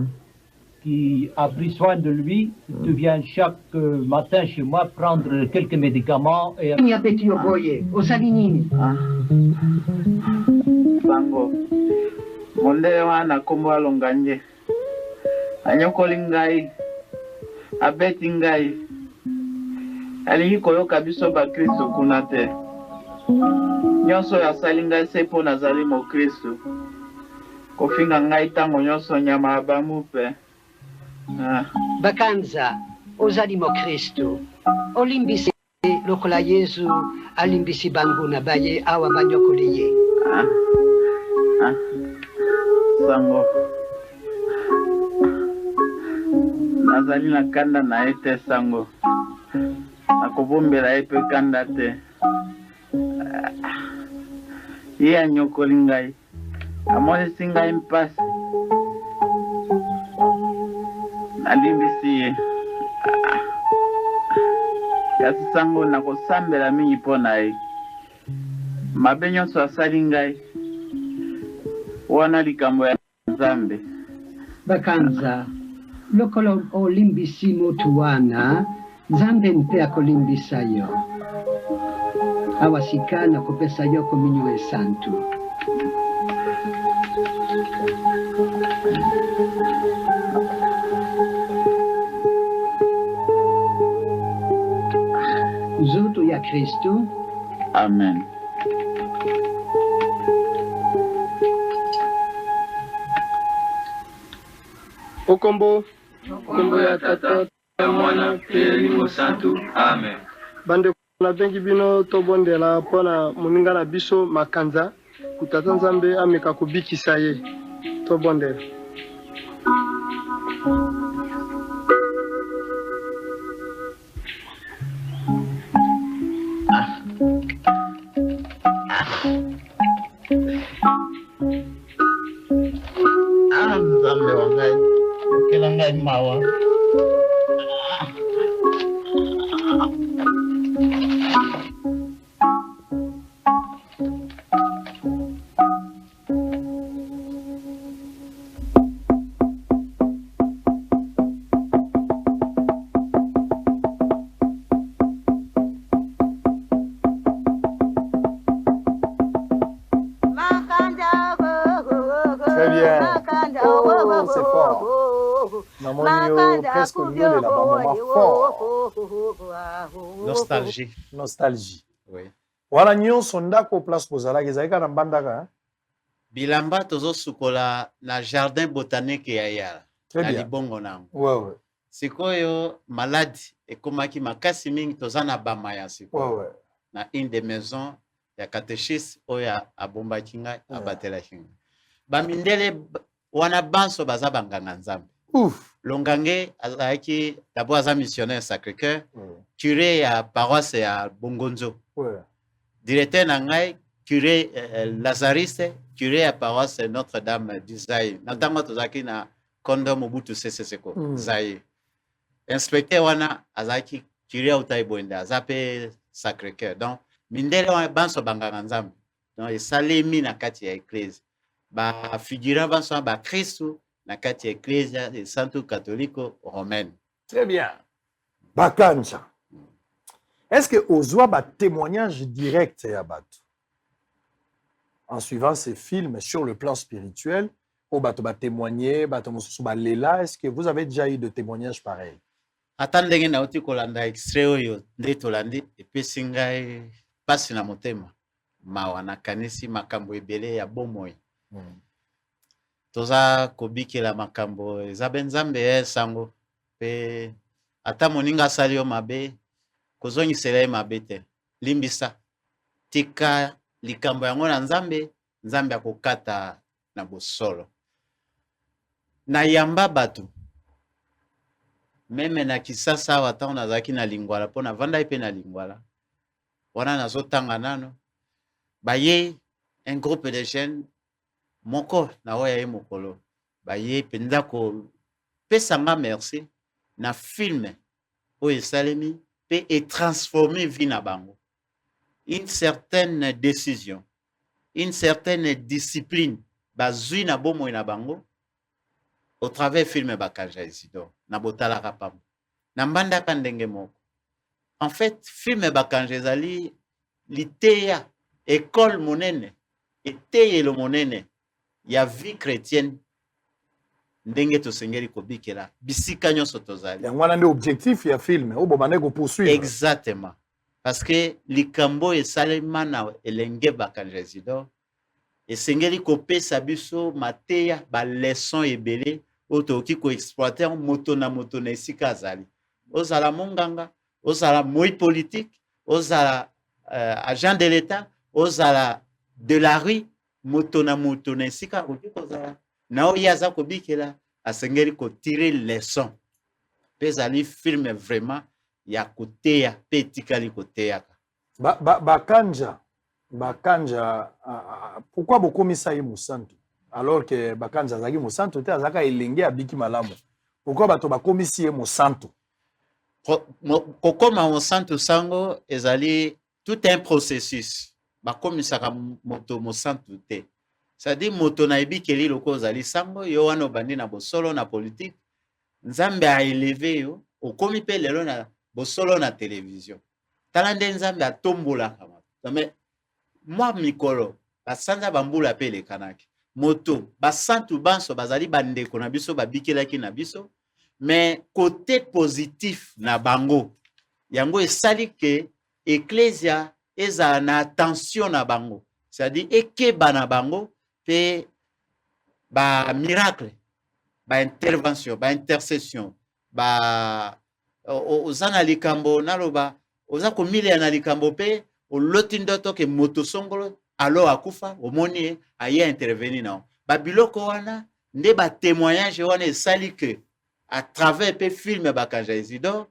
qui as pris soin de lui, tu viens chaque matin chez moi prendre quelques médicaments et... Bango, mondele wana kombo alonga nje anyokoli ngai abeti ngai alingi koyoka biso bakristo kuna te nyonso oyo asali ngai se mpo nazali mokristo kofinga ngai ntango nyonso nyama ya bamu mpe Bakanza ozali mokristo olimbisi lokola Yesu alimbisi bango na baye awa banyokoli ye. Sango nazali na kanda na ye te sango nakobombela ye mpe kanda te ye anyokoli ngai amonisi ngai mpasi nalimbisi ye kasi sango nakosambela mingi mpo na ye mabe nyonso asali ngai wana likambo ya Nzambe. Bakanza lokolo olimbisi motu wana Nzambe mpe akolimbisa yo awasikana kopesa yo kominyo esantu. Zutu ya Kristo. Amen. Okombo ya tata ya mwana pe Elingo Santu. Amen. Bande na bengi bino tobondela mpona moninga na biso Makanza kutata Nzambe ameka kobikisa ye tobondela. wa ngai yokela ngai mawa. Très bien. Oh, c'est fort. Namonio, presque au milieu de là-bas, moment fort. Nostalgie. Nostalgie. Oui. Wana nyonso ndako place kozalaki ezalika na mbandaka, hein? Bilamba tozo sukola na jardin botanique ya Yala. Très Na bien. libongo nango. Ouais, ouais. Sikoyo maladi ekomaki makasi mingi toza na bamaya sikoyo. Ouais, ouais. Na une des maisons ya catéchiste oya abombaki ngai abatelaki ngai. Bamindele wana banso baza banganga nzambe. Ouf. Longange azalaki d'abord aza missionnaire Sacré-Cœur, curé ya paroisse ya Bongonzo. Ouais. Directeur na ngai curé Lazariste, curé ya paroisse Notre-Dame du Zaïre. Natango tozaki na Kondo Mobutu Sese Seko Zaïre. Inspecteur wana azaki curé utai boende azape Sacré-Cœur. Donc mindele wana banso banganga nzambe. Donc esalemi na kati ya église. Ba figurant banso ba Christo na kati ya église de Santo Catholico Romaine. Très bien. Bakanja. Est-ce que ozwa ba témoignage direct ya bato en suivant ces films sur le plan spirituel, au bato ba témoigner, bato mosusu ba lela, est-ce que vous avez déjà eu de témoignages pareils? Ata ndenge na uti kolanda extrait oyo nde tolandi epesi ngai pasi na motema mawa na kanisi makambo ebele ya bomoi. Toza kobikela makambo eza benzambe sango pe ata moninga asali yo mabe kozongisela ye mabe te limbisa tika likambo yango na nzambe nzambe akokata na bosolo na yamba bato meme na Kisasa awa ntango nazalaki na Lingwala mpo navandai mpe na Lingwala wana nazotanga nano baye un groupe de jeunes moko na oya ye mokolo baye mpenza kopesa nga merci na film oyo esalemi mpe etransforme vie na bango. Une certaine décision, une certaine discipline bazwi na bomoi na bango au travers film Bakanja Isidore na botalaka pamba na mbandaka ndenge moko. En fait film Bakanja ezali liteya école monene eteyelo monene ya vie chrétienne ndenge tosengeli kobikela bisika nyonso tozali. Yango wana nde objectif ya film obo bande ko poursuivre. Exactement. Parce que likambo esalema na elenge Bakanja Isidore esengeli kopesa biso mateya ba leçon ebele otoki ko exploiter moto na esika azali. Ozala monganga, ozala moi politique, ozala agent de l'État, ozala de la rue, moto na esika oki kozala. Na oyo aza kobikela asengeli ko tirer leçon. Pezali film vraiment ya koteya pe etikali koteyaka. Bakanja, pourquoi bokomisa ye mosantu alors que Bakanja azaki mosantu te azaka elenge abiki malamu? Pourquoi bato bakomisi ye mosantu? Kokoma mosantu sango ezali tout un processus. Bakomisaka moto mosantu te. C'est-à-dire moto na ebikeli loko ozali sango yo wana obandi na bosolo na politique nzambe a élevé yo okomi pe lelo na bosolo na télévision tala nde nzambe atombolaka mais moi mikolo basanza bambula pe lekanaki moto basantu banso bazali bandeko na biso babikelaki na biso mais côté positif na bango yango esali ke ecclesia eza na attention na bango, c'est-à-dire ekeba na bango pe ba miracle, ba intervention, ba intercession, ba ozana likambo naloba oza komile na likambo pe oloti ndoto ke moto songolo alo akufa omoni aye intervenir na ba biloko wana nde ba témoignage wana esali que à travers pe film Bakanja Isidore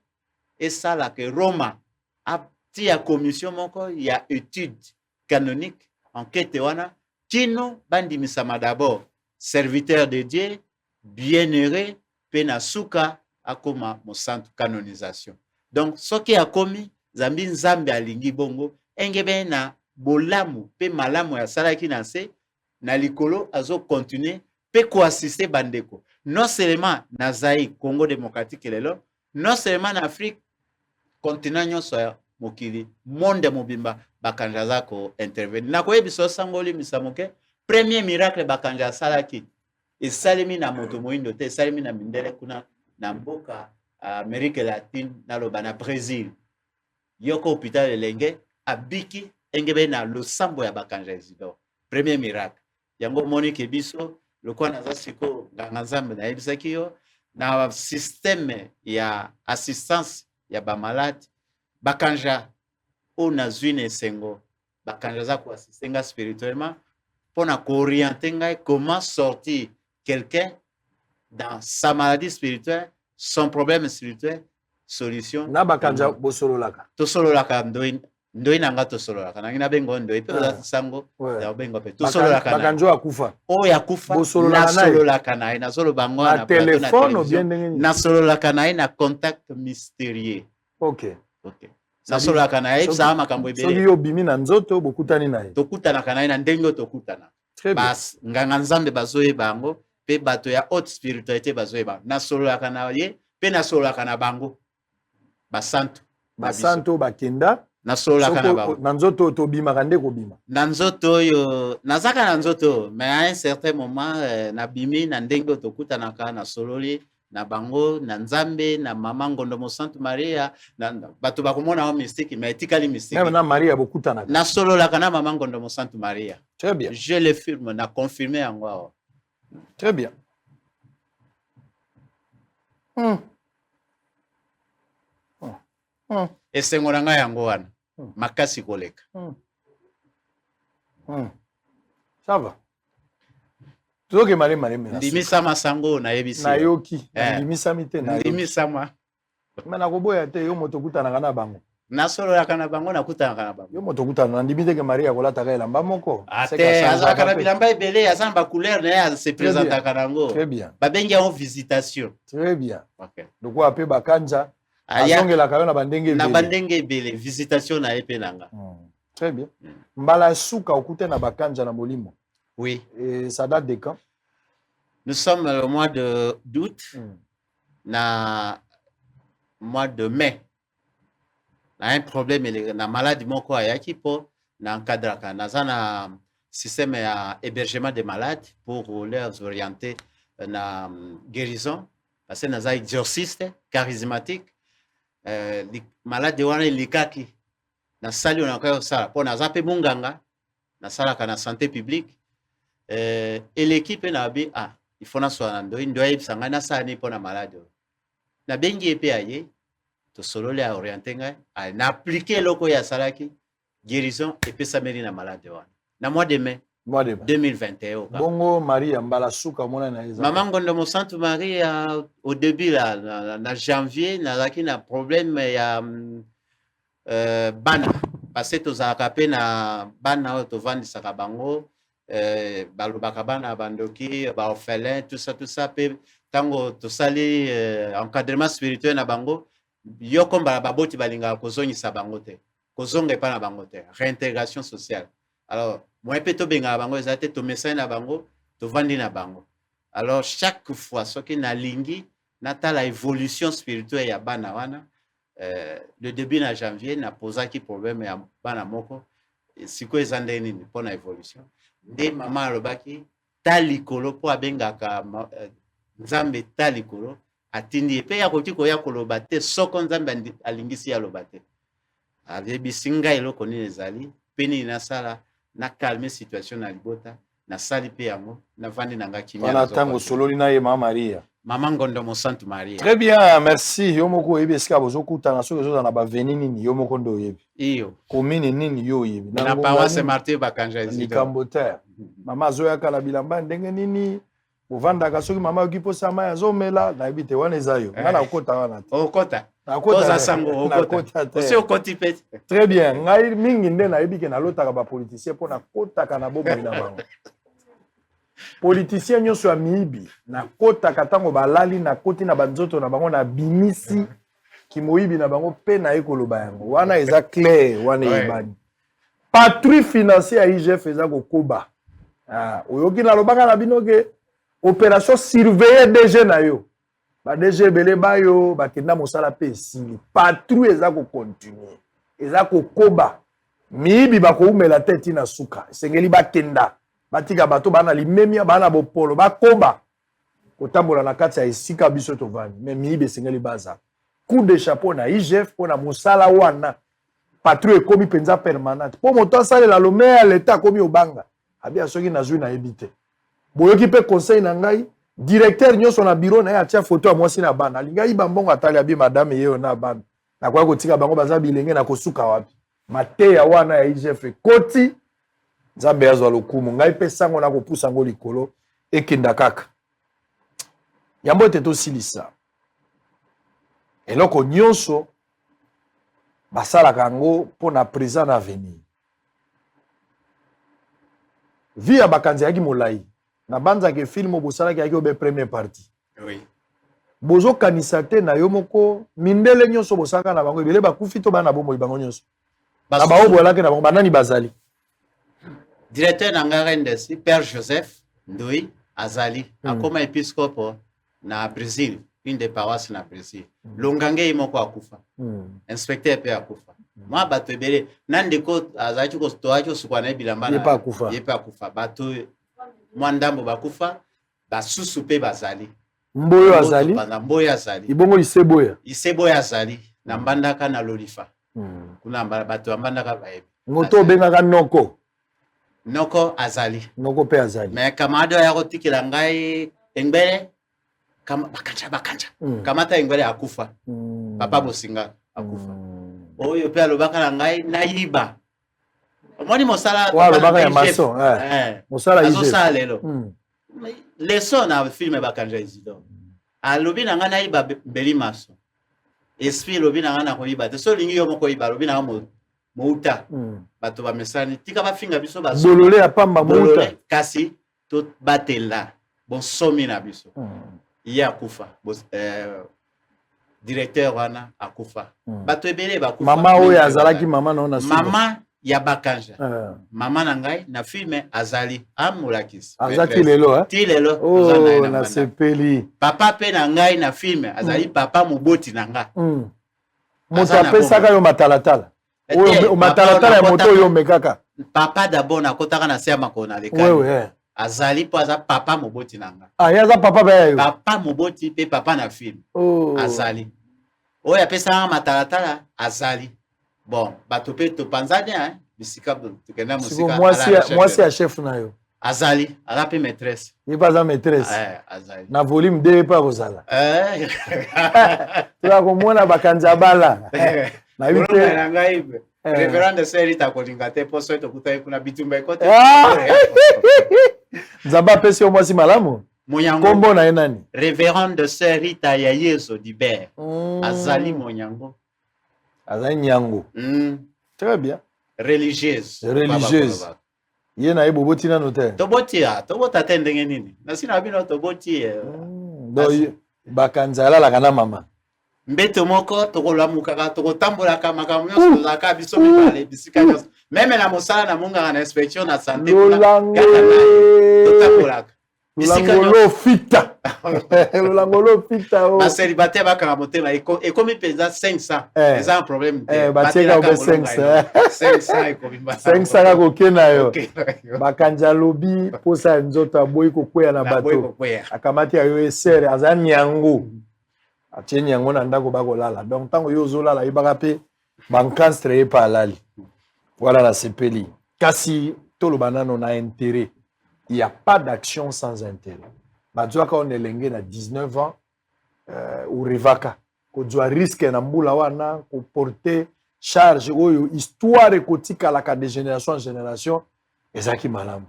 et ça là que Roma a tia commission moko il y a étude canonique enquête wana kino bandi misama d'abord serviteur de Dieu bienheureux pe na suka akoma mosantu canonisation. Donc soki akomi zambi nzambe alingi bongo engebe na bolamu pe malamu ya salaki na se na likolo azo continuer pe ko assister bandeko non seulement na Zaïre Congo démocratique lelo non seulement na Afrique continent nyonso ya mokili monde mobimba bakanja za ko intervenir na koyebiso sangoli misamoke premier miracle bakanja salaki esalemi na moto moindo te esalemi na mindele kuna na mboka Amérique latine na loba na Brésil yoko hôpital elenge abiki engebe na losambo ya bakanja ezido premier miracle yango monique biso lokwa na za siko nganga nzambe na yebisaki yo na système ya assistance ya ba malade bakanja ona zwine sengo bakanja za ko assister spirituellement pona ko orienter ngai comment sortir quelqu'un dans sa maladie spirituelle, son problème spirituel, solution. Na bakanja bosololaka. To sololaka ndoi nanga to sololaka. Nangina bengo ndoi pe sango ya bengo pe. To sololaka. Bakanjo akufa. O yakufa na sololaka na solo bango na téléphone ou bien na sololaka na contact mystérieux. OK. OK. Na sololaka na epsa makambo ebele. Soki yo bimi na nzoto bokutani na ye. Tokutana kana na ndengo tokutana. Bas nganga nzambe bazoye bango pe bato ya haute spiritualité bazoye bango na sololaka na ye pe na sololaka na bango basanto bakenda na sololaka na bango na nzoto to bima kande ko bima na nzoto yo nazaka na nzoto mais à un certain moment na bimi na ndengo tokutana ka na sololi na bango na nzambe na mama Ngondo Mosantu Maria na bato bakomona o mystique mais etikali mystique na Maria bokutana na sololaka na mama Ngondo Mosantu Maria. Très bien. Je le firme na confirmé yango. Très bien. Esengo nanga yango wana makasi koleka. Ça va. Toke mare ndimisa masango na yebisi na yoki ndimisa mite na ndimisa ma mana koboya te yo moto kutana kana bango na solo ya kana bango na kutana kana bango yo moto kutana ndimite ke Maria kolata ka elamba moko ate azaka na bilamba ebele azamba couleur na ya se présenter kanango. Très bien. Babengi en visitation. Très bien. OK. Donc ape bakanja azongela ka na bandenge ebele na bandenge ebele visitation na epe nanga. Très bien. Mbala suka okute na bakanja na molimo. Oui. Et ça date de quand? Nous sommes au mois d'août, na mois de mai. Na un problème, na maladie moko ayaki po na encadraka. Na système ya hébergement des malades pour leur orienter na guérison. Parce que na exorciste charismatique. Malade wana likaki. Na sali on encore ça. Po na zape munganga. Na sala kana santé publique. Et l'équipe n'a pas il faut na soin il doit y sanga na sani pour na malade na bengi epe aye to solo le orienter ngai a na appliquer loko ya salaki guérison et puis ça mérite na malade wana na mois de mai 2021 bongo Maria mbala suka mona na eza maman Ngondo Mosantu Maria au début là na janvier na laki na problème ya bana parce que to zaka pe na bana to vandi saka bango balobaka bana bandoki ba orphelin tout ça pe tango to sali encadrement spirituel na bango yoko mbala baboti balinga kozongisa bango te kozonga pa na bango te réintégration sociale. Alors moi pe to benga bango ezate to message na bango to vandi na bango. Alors chaque fois soki na lingi nata la évolution spirituelle ya bana wana le début na janvier na posaki problème ya bana moko siko ezande nini pona évolution de mama alobaki talikolo po abengaka nzambe talikolo atindi pe ya kotiko ya koloba te soko nzambe alingisi ya loba te ayebisi ngai eloko nini ezali peni nasala na calme situation na libota na sali pe yango na vandi na nga kimia na tango sololi na ye mama Maria Maman Ngondo Mosantu Maria. Très bien, merci. Yomoko yebi eska bozokuta na soki zoza na ba veni nini yomoko ndo yebi. Iyo. Commune nini yo yebi. Na paroisse Martyr Bakanja ici. Ni Camboterre. Mama zoya kala bilamba ndenge nini bovanda ka soki mama okipo sama ya zomela na yebi te wana ezayo. Ngana okota wana. Okota. Okota sango okota. Osi okoti pete. Très bien. Ngai mingi nde na yebi ke na lotaka ba politicien pona kota kana bobo na bango. politicien nyonso ya miyibi na kota katango balali na koti na banzoto na bango na bimisi ki moyibi na bango pe na ekoloba yango wana eza clair wana yebani patrouille financière ya IGF eza kokoba oyoki na lobaka na bino ke opération surveiller DG na yo ba DG belé bayo bakenda mosala pe esili patrouille eza ko continuer eza kokoba miyibi bakoumela tete na suka sengeli bakenda batika bato bana limemia bana bopolo bakoba kotambola na kati ya esika biso tovani mais miyibi sengeli baza coup de chapeau na IGF pour na mosala wana patrouille komi penza permanente pour moto sale la lomé à l'état komi obanga abia soki na zui na ebité boyoki pe conseil na ngai directeur nyonso na bureau na ya tia photo ya mwasi na bana lingai bambongo atali abi madame yeyo na bana na kwa kotika bango baza bilenge na kosuka wapi mateya wana ya IGF koti nzambe azwa lokumu ngai pe sango na kopusa ngo likolo ekenda kaka yambo ete tosilisa eloko nyonso basalaka yango mpona présent na avenir vi ya bakanzi yaki molai na banzaka film bosalaki yaki obe première partie oui bozokanisa te na yo moko mindele nyonso bosalaka na bango ebele bakufi to bana bomoi bango nyonso na baoboyelaki na bango banani bazali directeur na nga rendesi Père Joseph Ndoi azali akoma episcope na Brésil une des paroisses na Brésil longange imoko akufa inspecteur pe akufa mwa bato ebele nandeko azaki ko stoacho sukwana bilamba na yepa akufa bato mwa ndambo bakufa basusu pe bazali mboyo azali bana mboyo azali ibongo iseboya azali na mbandaka na lolifa kuna bato ambandaka baebi ngoto bengaka noko azali noko pe azali mais kamado ya kotikila ngai engbele bakanja kamata engbele akufa papa bosinga akufa oyo pe alobaka na ngai nayiba omoni mosala alobaka ya maso mosala azosala lelo leso na filme bakanja isidore alobi na ngai nayiba mbeli maso esprit lobi na ngai na koyiba te so lingi yo moko yiba lobi na ngai mouta bato bamesani tika bafinga biso bolole ya pamba mouta kasi to batela bonsomi na biso ye akufa directeur wana akufa bato ebele bakufa mama oyo azalaki mama na ona mama ya bakanja mama na ngai na filme azali amulakisi azaki lelo ti lelo oh na sepeli papa pe na ngai na filme azali papa moboti na nga moto apesaka yo matalatala oyo matalatala ya moto oyo mekaka papa d'abord na kotaka na sema kona lekani azali po aza papa moboti na nga yaza papa bayo papa moboti pe papa na film azali oyo apesaka matalatala azali bon bato pe topanzani bisika tukenda musika mwasi ya chef na yo azali ala pe maîtresse ye pas maîtresse azali na volume 2 pa kozala tu komona bakanza bala na yute na ngai reverend Serita kolinga te poso to kutai kuna bitumba ikote nzamba pesi o mwasi malamu Monyango kombo na enani reverend Serita ya Yesu Diber azali Monyango azali nyango très bien religieuse ye na ebo botina note tobota tendenge nini nasina bino toboti bakanzala la kana mama mbeto moko tokolamukaka tokotambolaka makambo nyonso tozalaka biso mibale bisika nyonso meme na mosala na munganga na inspection na santé totambolaka Lolangolo fita Lolangolo fita baselibaté bakanga motema ekomi penza 500 eza un problème batieka obe 500 ekomi 500 kako kena yo bakanja lobi posa nzoto aboyi kokwea na bato akamati ayo esere aza nyango atie nyango na ndako bakolala donc tango yo ozolala yebaka pe bankastre ye pa alali voilà la sepeli kasi toloba nano na intérêt. Il n'y a pas d'action sans intérêt. Quand on est lengue à 19 ans, ou revaka, qu'on doit risquer na mbula wana, qu'on porter charge, ou histoire écotique à la de génération en génération, et ça qui malam.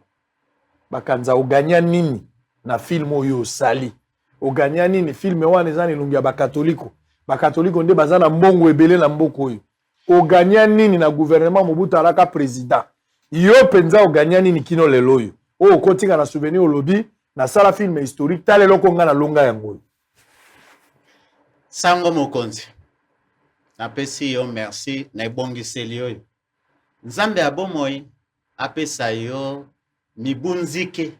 Bakanza o gagna nini na film oyo sali. O gagna nini film wana ezani lungia ba katoliko. Ba katoliko nde bazana mbongo ebele na mboko oyo. O gagna nini na gouvernement Mobutu alaka président. Yo penza o gagna nini kino lelo oyo. Oh, kotika na souvenir au lobby, na sala film historique tale loko nga na longa yango. Sango mokonzi. Napesi yo merci na ebongiseli oyo. Nzambe abomoi apesa yo mibunzike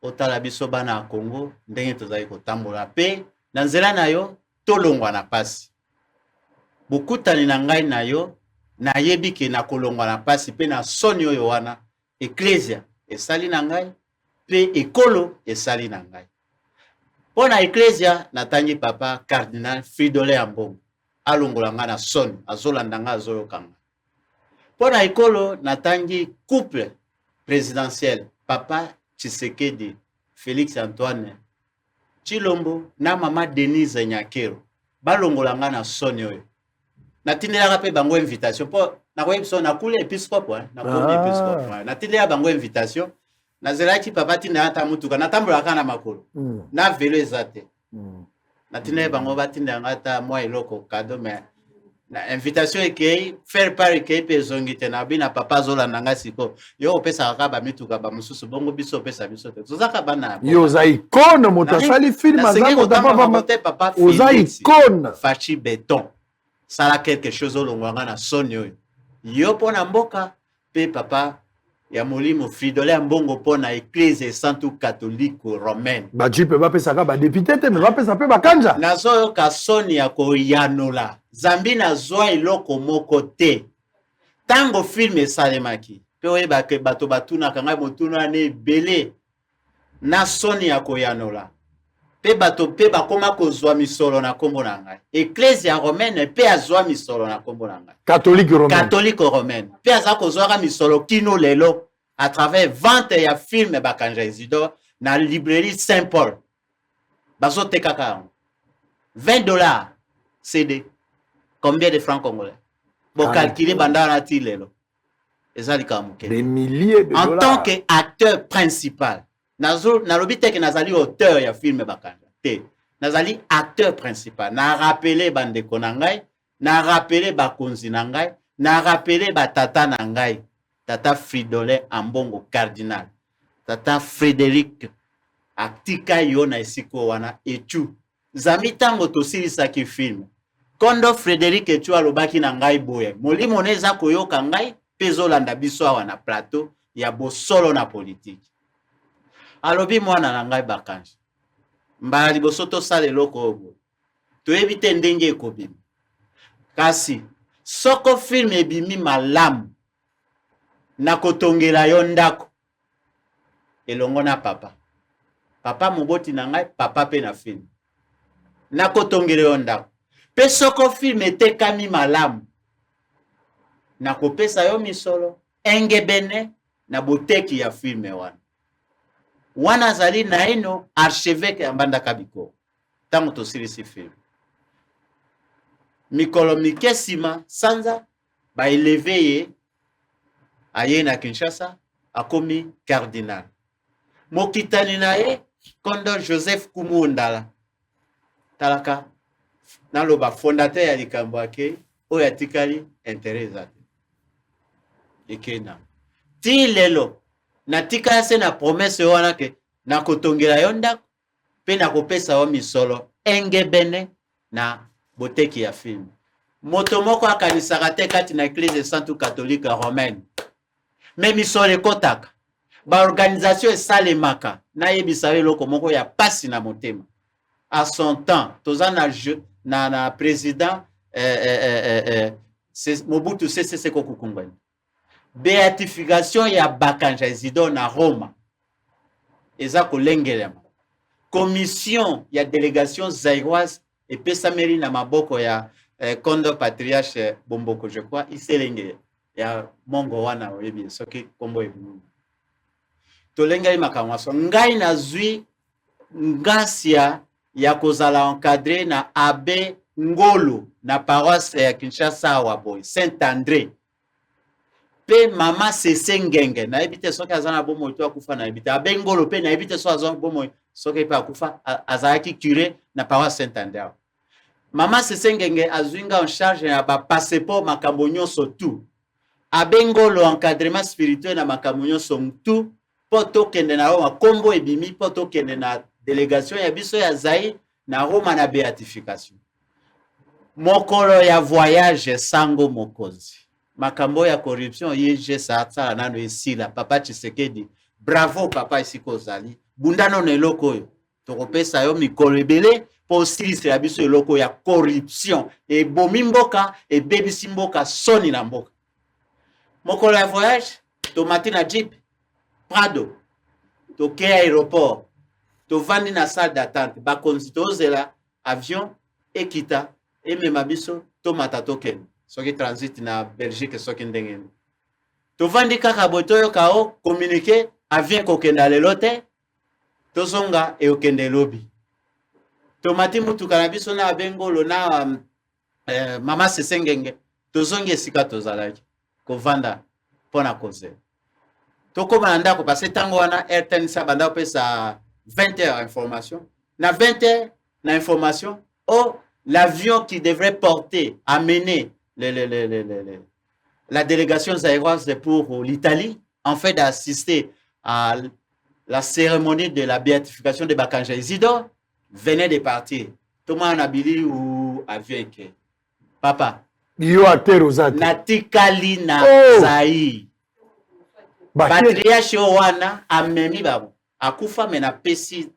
otala biso bana ya Congo ndenge tozali kotambola pe na nzela na yo tolongwa na pasi. Bokutani na ngai na yo na yebike na kolongwa na pasi pe na soni oyo wana Ecclesia esali na ngai pe ekolo esali na ngai. Pona Ecclesia natangi papa Cardinal Fridolin Ambongo alongola nga na soni azolanda nga azoyokanga. Pona ekolo natangi couple présidentiel papa Tshisekedi Félix Antoine Chilombo na mama Denise Nyakero balongola nga na soni oyo. Natindelaka pe bango invitation po na kwa biso na kule episcope na komi episcope natindelaka bango invitation na zelaki papa tinda ata mutuka natambolaka na makolo na velo ezate natindelaka bango batinda ngata mwa eloko cadeau mais na invitation ekei faire part ekei pe zongite na bina papa zolanda nga siko yo opesa kaka ba mituka ba mususu bongo biso opesa biso te tozaka bana yo za icône moto asali film azako papa oza icône fachi béton sala quelque chose olongwanga na soni oyo yo pona mboka pe papa ya molimo Fridolin Ambongo pona Église Sainte Catholique Romaine ba jipe ba pesa ka ba député te mais ba pesa pe ba kanja nazo ka soni ya koyanola zambi na zwa iloko moko te tango film esalemaki pe oyeba ke bato batuna kanga motuna ne belé na soni ya koyanola pe bato pe bakoma kozwa misolo na kombo na ngai Église Romaine pe azwa misolo na kombo na ngai catholique romaine pe aza kozwa misolo kino lelo à travers vente ya film bakanja Isidore na librairie Saint-Paul bazo tekaka $20 CD combien de francs congolais bon calculer bandana ti lelo ezali kamuke des milliers de dollars en tant qu'acteur principal nalobi te ke nazali auteur ya film bakanja te nazali acteur principal na rappeler bandeko na ngai na rappeler bakonzi na ngai na rappeler batata na ngai tata Fridolin Ambongo cardinal tata Frédéric atika yo na esiko wana etu zami tango tosilisaki film kondo Frédéric etu alobaki na ngai boye molimo neza koyoka ngai pezolanda biso awa na plateau ya bosolo na politique alobi mwana na ngai bakanja mbala liboso tosala eloko oyo toyebi te ndenge ekobima kasi soko film ebimi malamu na kotongela yo ndako elongo na papa moboti na ngai papa pe na film na kotongela yo ndako pe soko film etekami malamu na kopesa yo misolo engebene na boteki ya film wana zali na ino archevêque ya Mbandaka Bikoro tango tosilisi film mikolo mikesima sanza ba eleve ye aye na Kinshasa akomi cardinal mokitani na ye kondo Joseph Kumundala talaka naloba fondateur ya likambo ake oyo atikali intérêt ezate ekena ti lelo natika se na promesse wana ke na kotongela yo ndako pe na kopesa yo misolo engebene na boteki ya film moto moko akanisaka te kati na Église Sainte Catholique Romaine me misolo ekotaka ba organisation esalemaka na yebisa eloko moko ya pasi na motema à son temps toza na président Mobutu Sese Seko Kuku béatification ya bakanja Isidore na Roma eza kolengelema commission ya délégation zaïroise epesameli na maboko ya kondo patriarche Bomboko je crois iselenge ya mongo wana oyebi soki kombo ebunu tolengeli makamwa so ngai nazwi ngasia ya kozala encadré na abbé Ngolo na paroisse ya Kinshasa wa boy Saint-André pe mama Sese Ngenge na ebite soki azana bomo to akufa na ebite abbé Ngolo pe na ebite so azana bomo soki pe akufa azaki curé na paroisse Saint-André mama Sese Ngenge azwinga en charge ya ba passeport makambo nyonso tout abbé Ngolo encadrement spirituel na makambo nyonso tout poto kende na Roma kombo ebimi poto kende na délégation ya biso ya Zaïre na Roma na béatification. Mokolo ya voyage sango mokonzi. Makambo ya corruption yeje sa nano esila papa Tshisekedi. Bravo papa isiko ozali. Bundano na eloko oyo. Tokopesa yo mikolo ebele po silise ya biso eloko ya corruption e bomi mboka e bebisi mboka soni na mboka. Mokolo ya voyage tomati na jeep Prado toke aéroport tovandi na salle d'attente bakonzi tozela avion ekita emema biso tomata token soki transit na Belgique soki ndenge tovandi kaka botoyo kao communiquer avion kokenda lelo te tozonga e okende lobi tomati mutuka na biso na bengolo na mama sesengenge tozongi esika tozalaki kovanda pona koze tokoma na ndako parce tango wana RTN sa banda pesa 20h information na 20h na information l'avion qui devrait porter amener la délégation zaïroise pour l'Italie en fait d'assister à la cérémonie de la béatification de Bakanja Isidore venait de partir. Thomas Nabili ou avion ke papa yo aterozate natikali na Zaïre patriarche wana amemi babo akufa mena pesi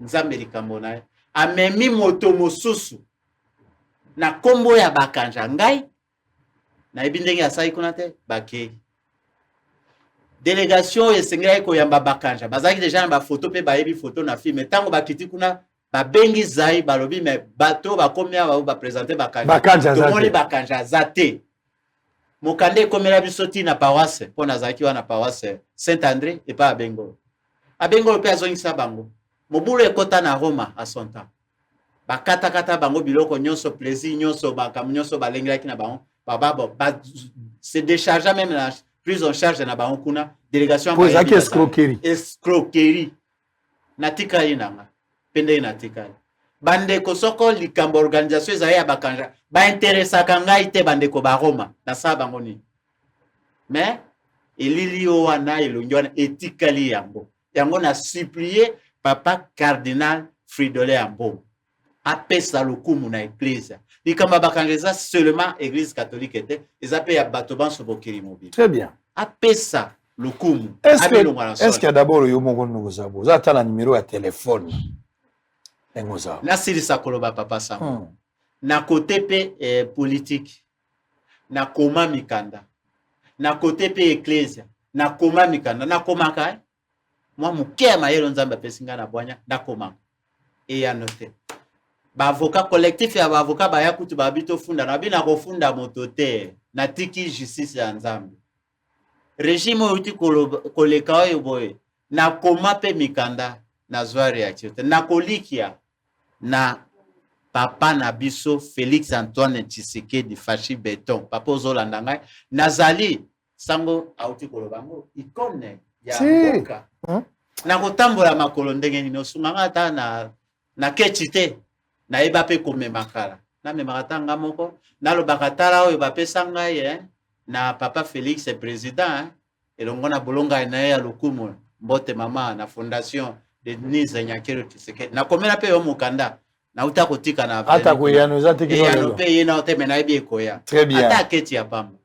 nzambe likambo na amemi moto mosusu na kombo ya Bakanja ngai na ebindenge asai kuna te bake délégation esengai ko yamba Bakanja bazaki déjà na ba photo pe ba yebi photo na film tango bakiti kuna ba bengi Zaïre balobi me bato ba komia ba présenter Bakanja to moni Bakanja zate mokande komela bisoti na paroisse pona zaki wana paroisse Saint-André et pas Abengo pe azongisa bango mobulu ekota na Roma à son temps bakata kata bango biloko nyonso plaisir nyonso bakam nyonso balengelaki na bango baba se décharger même la prise en charge na bango kuna délégation pour ça escroquerie natika inanga pende natika bande ko soko likambo organisation za ya Bakanja ba interesa kanga ite bande ko ba Roma na sa bango ni mais elili o wana elongwana etikali yango na supplier papa cardinal Fridolin Ambongo apesa lokumu na église likamba Bakanja seulement église catholique était ils appellent ya bato banso bokiri mobile très bien apesa lokumu est-ce que d'abord yo moko ngozabo za tala numéro ya téléphone ngozabo na silisa koloba papa sango na côté pe politique na koma mikanda na côté pe église na koma mikanda na komaka moi muke mayelo nzamba pesinga na bwanya na koma et ya noté ba avocat collectif ya ba avocat ba yakutu ba bito funda na bina ko funda motote na tiki justice ya nzambe régime uti koleka oyo boye na koma pe mikanda na zwari ya chiote na kolikia na papa na biso Félix Antoine Tshisekedi fachi beton papa ozolanda ngai nazali sango auti kolobango ikone ya mboka na kotambola makolo ndenge nini osunganga ta na kechite na yeba pe komemakala na memaka nga moko nalobaka tala oyo bapesa ngai na papa Félix président elongo na bolonga na ya lokumu mbote mama na fondation de Denise Nyakero Tshisekedi na komela pe yo mukanda na uta kotika na ata koyano zate ki no pe yena ote mena ebi ekoya très bien ata keti ya pamba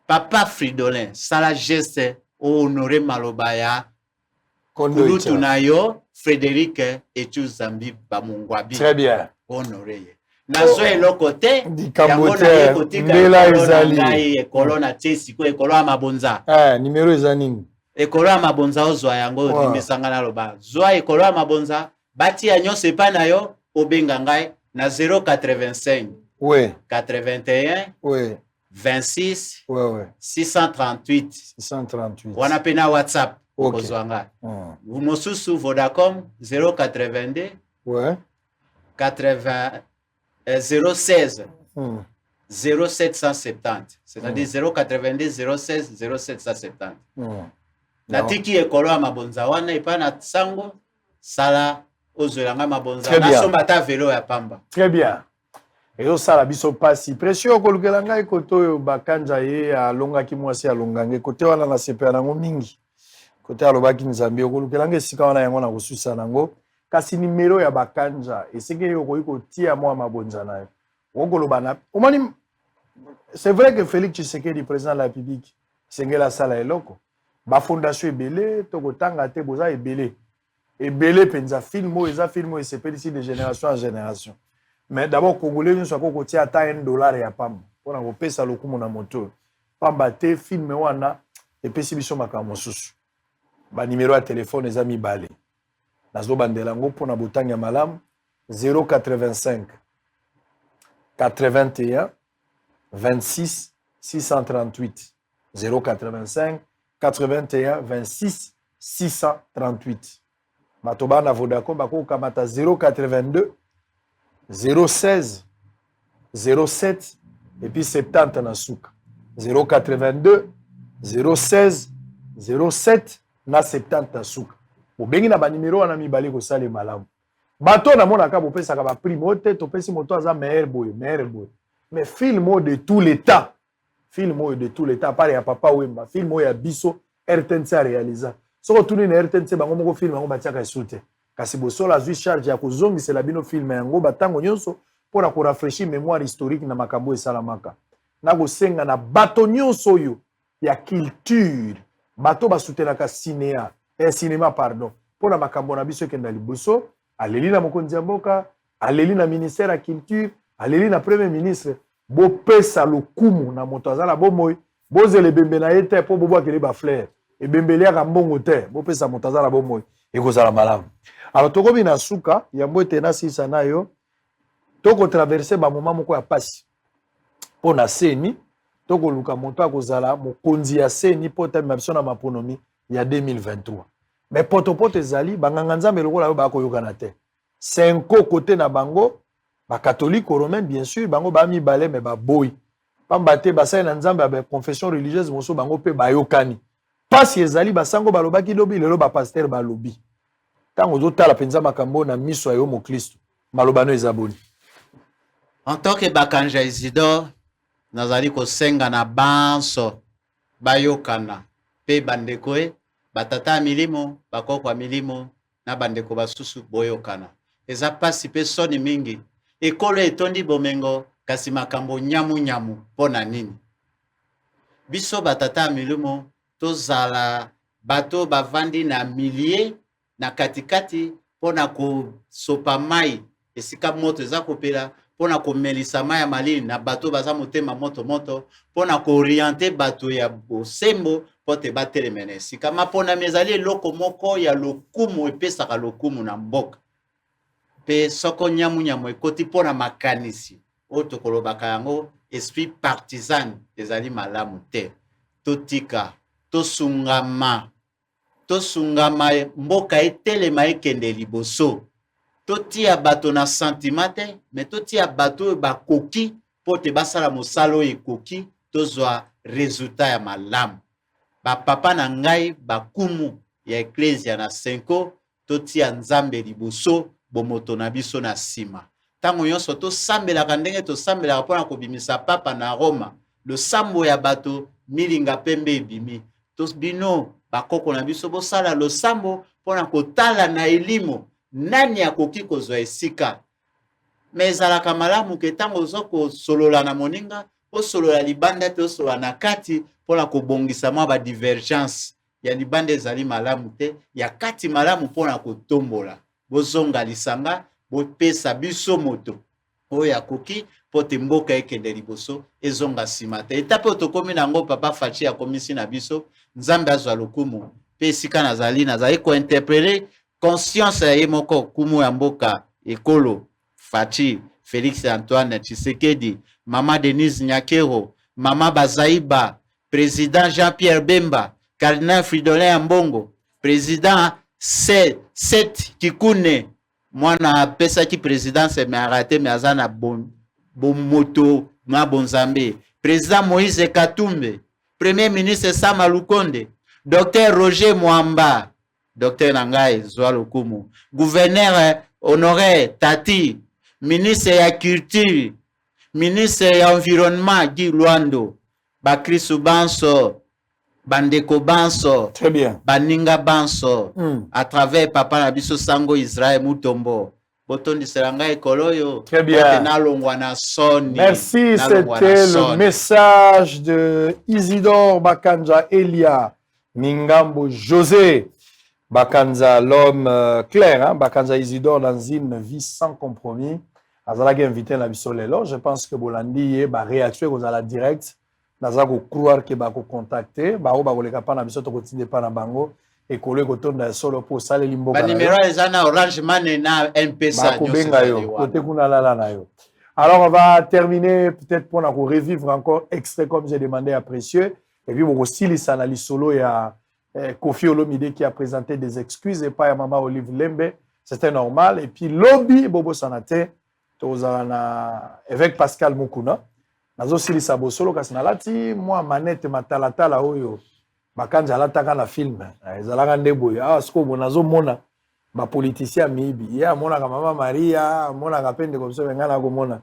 papa Fridolin sala geste honorer maloba ya kulutu na yo Frédéric Etu Zambi Bamungwabi très bien honorer nazo eloko te yango na kotika ndela ezali ekolo na tesi ko ekolo ya mabonza numéro ezanini ekolo ya mabonza ozwa yango limisanga na loba zwa ekolo ya mabonza bati ya nyonso epa na yo obenga ngai na 085 ouais 81 ouais 26 ouais 638 wana pe na WhatsApp kozwa ngai mosusu Vodacom 082 ouais 80 016 0770 c'est-à-dire 082 016 0770 natiki ekolo ya mabonza wana epa na sango sala ozolanga mabonza na somba ta velo ya pamba très bien ezo sala biso pasi pression kolukela ngai koto oyo Bakanja ye alongaki mwasi alongange kote wana na sepe nango mingi Côté alobaki Nzambe okolukelanga esika wana yango na kosusa nango kasi numéro ya bakanja esike yokoyi kotia mwa mabonza na yo. Okoloba na omani c'est vrai que Félix Tshisekedi président de la République sengela sala eloko. Ba fondation ebele to kotanga te boza ebele. Ebele penza film eza film et c'est ici de génération en génération. Mais d'abord congolais nous soit kotia ata $1 ya pamba. Pona kopesa lokumu na moto. Pamba te film wana epesi biso makambo susu. Ba numéro ya téléphone eza mibale. Nazo bandelango pona botanga malamu 085 81 26 638 085 81 26 638. Matoba na Vodacom bako kamata 082 016 07 et puis 70 na suka 082 016 07 na 70 na suka. Bobengi na ba numéro wana mibale ko sale malamu. Bato na mona ka bopesa ka ba prime te to pesi moto aza meilleur boy. Mais film de tout l'état. Film de tout l'état par ya Papa Wemba, film ya biso RTNC a réalisé. So retourner na RTNC bango moko film yango batiaka esute. Kasi bosola zui charge ya kozongisa la bino film yango batango nyonso pona ko rafraîchir mémoire historique na makambo esalamaka. Na go senga na bato nyonso yo ya culture. Bato basutenaka cinéma pardon. Pona makambo na biso kenda liboso, aleli na mokonzi ya mboka, aleli na ministère ya culture, aleli na premier ministre, bo pesa lokumu na moto azala bomoy, bozele bembe na yete po bobo akele ba fleur. Et bembeli aka mbongo te, bo pesa moto azala bomoy, ekozala malamu. Alors tokobi na suka, yambo etena sisa na yo, toko traverser ba moment moko ya pasi. Po na seni, toko luka moto akozala mokonzi ya seni po ta mabso na maponomi ya 2023. Mais potopoto ezali banganga nzambe lokola yo ba koyokana te. Cinco côté na bango ba catholique romain bien sûr bango ba mi balé mais ba boy. Pamba te basai na nzambe ba confession religieuse moso bango pe ba yokani. Pasi ezali basango balobaki lobi lelo ba pasteur ba lobi. Tango zotala penza makambo na miso ya yo mo Kristo. Malobano ezaboni. En tant que Bakanja Isidore nazali kosenga na banso bayokana pe bandekoe batata milimo bakoko milimo na bandeko basusu boyokana eza pasi pe soni mingi ekolo etondi bomengo kasi makambo nyamu pona nini biso batata milimo tozala bato bavandi na millier na katikati pona ko sopa mai esika moto eza kopela pona ko melisa mai ya malini na bato baza motema moto pona ko orienter bato ya bosembo pote batelemene sika mapona mezali loko moko ya lokumu epesaka lokumu na mboka pe soko nyamu ekoti pona makanisi oto kolobaka yango esprit partisan ezali malamu te totika tosungama mboka etelema ekende liboso totia bato na sentimate mais totia bato bakoki pote basala mosalo ekoki tozwa resultat ya malamu ba papa na ngai bakumu ya ecclesia na 5 totia nzambe liboso bomoto na biso na sima tango nyonso to sambelaka ndenge to sambelaka pona kobimisa papa na Roma lo sambo ya bato milinga pembe ebimi to bino bakoko na biso bosala lo sambo pona kotala na elimo nani akoki kozwa esika mezalaka malamu ke tango zoko solola na moninga osolola libanda te osolola na kati pona kobongisa mwa ba divergence ya libanda ezali malamu te ya kati malamu pona kotombola bozonga lisanga bopesa biso moto oyo akoki pote mboka ekende liboso ezonga sima te etape otokomi nango papa Fachi akomisi na biso nzambe azwa lokumu pe esika nazali kointerprete conscience ya ye moko kumu ya mboka ekolo Fachi Félix Antoine Tshisekedi Mama Denise Nyakero Mama Bazaiba Président Jean-Pierre Bemba Cardinal Fridolin Ambongo Président Seth Kikune mwana pesa ki présidence me arrêté me azana bon moto na bonzambe Président Moïse Katumbe Premier ministre Sama Lukonde Docteur Roger Mwamba Docteur Nangai Zwalukumu Gouverneur Honoré Tati Ministre ya Culture Ministre ya Environnement Guy Luando Bakrisu Banso bandeko banso. Très bien. Baninga banso. À travers papa na biso Sango Israël Mutombo. Botondi seranga ekoloyo. Très bien. Merci, c'était le message de Isidore Bakanja Elia Mingambo José. Bakanza, l'homme clair, hein? Bakanza Isidore dans une vie sans compromis. Azalaki invité na biso lelo. Je pense que Bolandi ba réaction aux la direct. Nazako croire que ba ko contacter, ba o ba koleka pa na biso to kotinde pa na bango et kole ko tonda solo pour sale limboka. Ba numéro ezana Orange Money na M-Pesa côté kuna la na yo. Alors on va terminer peut-être pour revivre encore extrait comme j'ai demandé à Précieux et puis beaucoup style ça na solo ya Kofi Olomide qui a présenté des excuses et pas à Maman Olive Lembe, c'était normal et puis Lobby Bobo Sanate tozana avec Pascal Mukuna. Nazo silisa bosolo kasi nalati moi manette matalatala oyo bakanja lataka na film ezalaka ndeboyo siko bonazo mona ba politicien mibi ya mona ka mama Maria mona ka pende comme ça ngana ko mona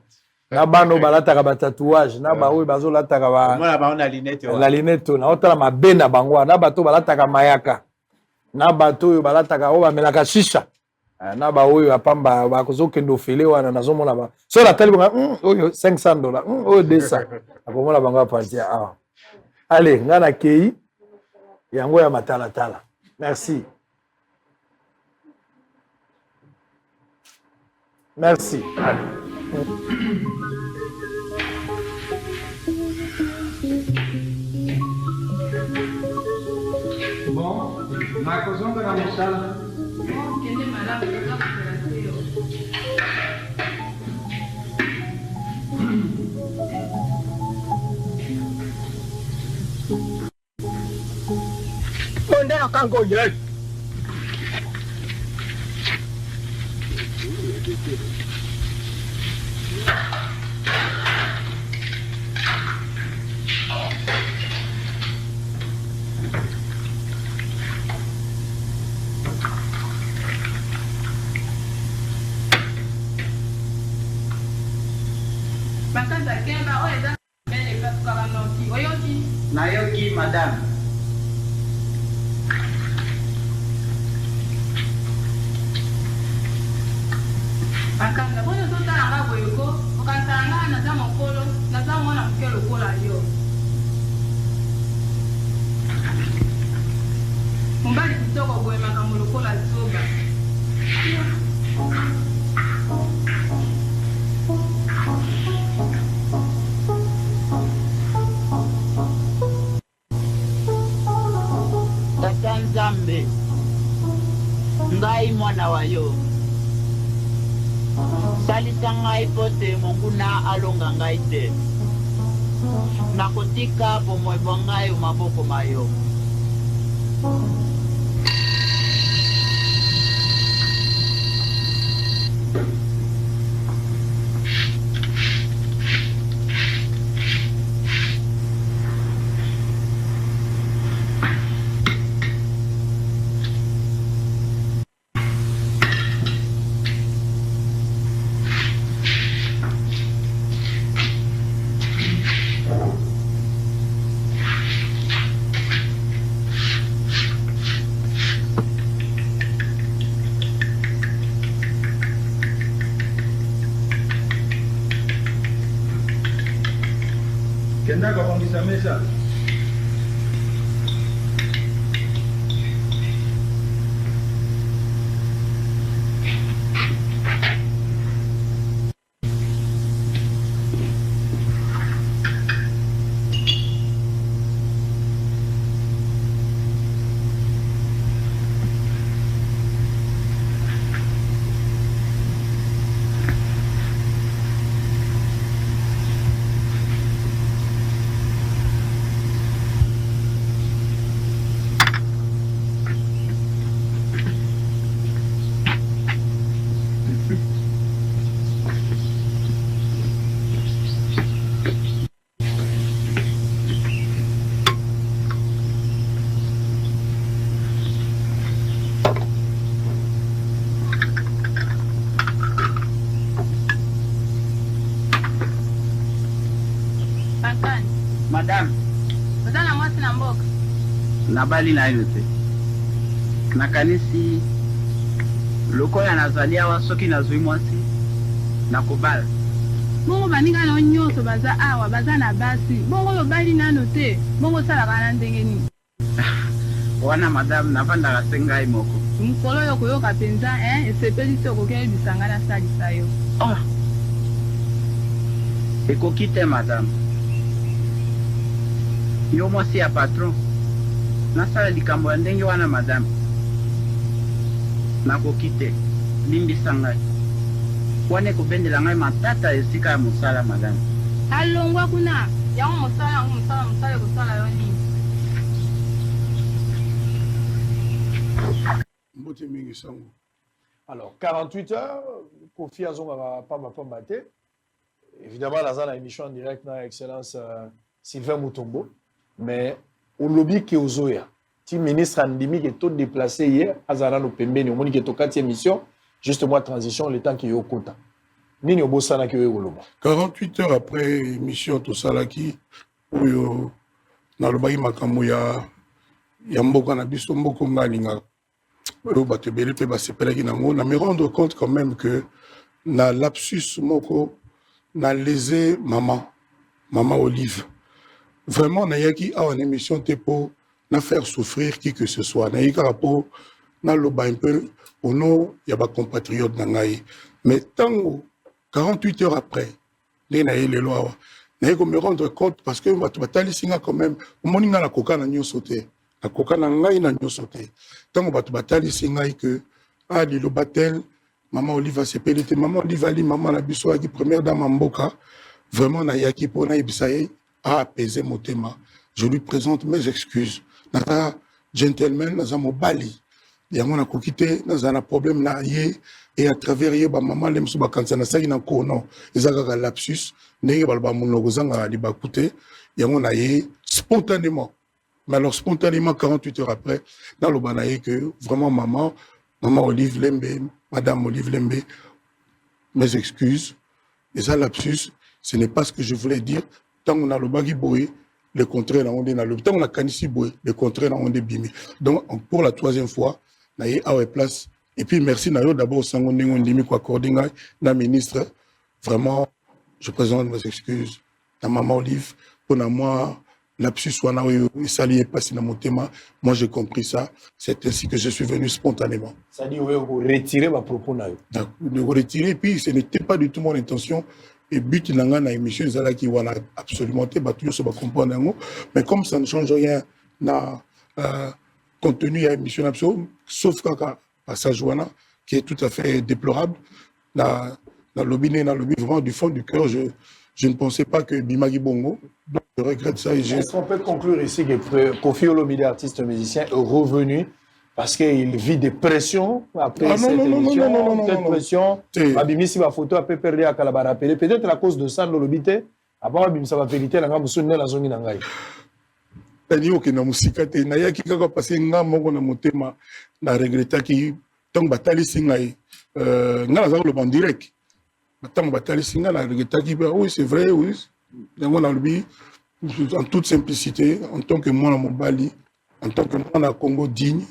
na bano balataka ba tatouage na ba oyo bazo lataka ba mona ba na lunette la lunette na otala mabena bango na bato balataka mayaka na bato oyo balataka o bamelaka shisha na ba oyo apamba ba kozokendo fele wana nazomona ba so la tali oyo $500 oyo 200 akomona bango partir allez ngana kei yango ya matala. Merci. Merci. Bon, na kozonga na mosala. Onde akango ye. Nayoki, madame. Akanga boyo totala nga boyoko okantala nga naza mokolo naza mwana moke lokola yo mobali kitoko boye makambo lokola zoba Tata Nzambe ngai mwana wa yo salisa ngai pote monguna alonga ngai te nakotika bomoi bwa ngai maboko mayo Kenda kabongisa mesa. nabali na yo te nakanisi lokola nazali awa soki nazwi mwasi nakobala bongo baninga na nyonso baza awa baza na basi bongo yobali nano te bongo osalaka na ndenge nini wana madame navandaka se ngai moko mokolo oyo koyoka mpenza esepeli te okoki oyebisa ngai nasalisa yo ekoki te madame yo mwasi ya patron nasala likambo ya ndenge wana madame nakoki te limbisa ngai wana ekobendela ngai matata esika ya mosala madame alongwa kuna yango mosala ekosala yo nini Alors, 48 heures, Kofi Azongara Pamba Te. Évidemment, la zone émission en direct dans Excellence Sylvain Mutombo. Mais au lobby qui est aux Zoya, le ministre Andimi qui est tout déplacé hier, Azara no Pembeni, au monde qui est au 4e émission, justement transition, le temps qui est au Kota. Nini Obosana qui est au Loba. 48 heures après émission, tout ça là qui, où na lobayi makambo ya mboka na biso mboko ngalinga. Na me rendre compte quand même que na lapsus moko na lésé maman Olive. Vraiment na yaki a une émission te pour na faire souffrir qui que ce soit. Na yaka rapport na loba un peu au nom ya ba compatriote na ngai. Mais tango 48 heures après na yele loa na yako me rendre compte parce que batali singa quand même moninga na koka na nyoso te. Akoka na ngai na nyoso te tango bato batalisi ngai que lilo batel maman Olive sepeli te maman Olive ali maman na biso aki première dame mboka vraiment na yaki pona ibisaye a apaiser motema. Je lui présente mes excuses nata gentleman naza mobali yango na kokite naza na problème na ye et à travers ye ba maman lemso ba kansa na saki na kono ezaka ka lapsus ndenge balba monoko zanga libakute yango na ye spontanément. Mais alors, spontanément, 48 heures après, dans le banaï, que vraiment, maman Olive Lembe, madame Olive Lembe, mes excuses, et ça, lapsus, ce n'est pas ce que je voulais dire. Tant qu'on a le bagui boé, le contraire, on est dans le tant qu'on a canissi boé, le contraire, on est bimi. Donc, pour la 3e fois, on a place. Et puis, merci, d'abord, Sango Nengo Ndimi, quoi, Cordinga, la ministre. Vraiment, je présente mes excuses à maman Olive, pour moi. Lapsus wana sali est passé dans mon thème. Moi j'ai compris ça. C'est ainsi que je suis venu spontanément. Ça dit vous retirer ma propos na. De retirer puis ce n'était pas du tout mon intention. Et but nanga na émission zala qui wana absolument te batu so ba comprendre. Mais comme ça ne change rien na contenu à émission absolument sauf kaka passage wana qui est tout à fait déplorable na lobby vraiment du fond du cœur je ne pensais pas que Bimagi Bongo, donc je regrette ça. Est-ce qu'on peut conclure ici que Kofi Olomide, artiste musicien, est revenu parce qu'il vit des pressions après cette émission, cette pression. Abimisi va photo après perdre à Kalabara. Peut-être à cause de ça, dans le bité, avant Abimisa va vérité, la gamme sonne la zone n'angai. C'est-à-dire que na musika te na yaki kaka passer nga moko na motema na regretta ki tant batali singai nga za le ban direct. Tant batali singa na regretta ki oui c'est vrai oui. On a lui en toute simplicité en tant que moi mon bali en tant que moi na Congo digne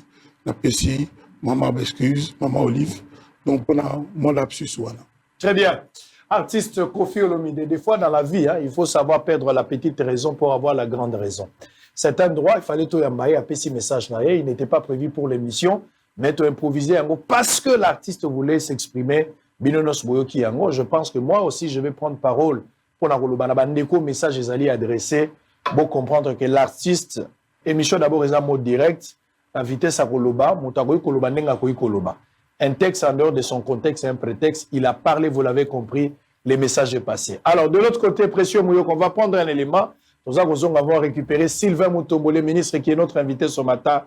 na PC maman excuse maman Olive donc on a mon lapsus voilà. Très bien. Artiste Kofi Olomide, des fois dans la vie, hein, il faut savoir perdre la petite raison pour avoir la grande raison. C'est un droit, il fallait tout yambaye à petit message. Il n'était pas prévu pour l'émission, mais tout improvisé parce que l'artiste voulait s'exprimer. Je pense que moi aussi, je vais prendre parole pour le message les alliés adressé pour comprendre que l'artiste, émission d'abord est un mot direct, la vitesse à Koloba, un texte en dehors de son contexte, un prétexte, il a parlé, vous l'avez compris, les messages est passé. Alors, de l'autre côté, Précieux Mouyok, on va prendre un élément. Nous allons avoir récupéré Sylvain Mutombo, le ministre qui est notre invité ce matin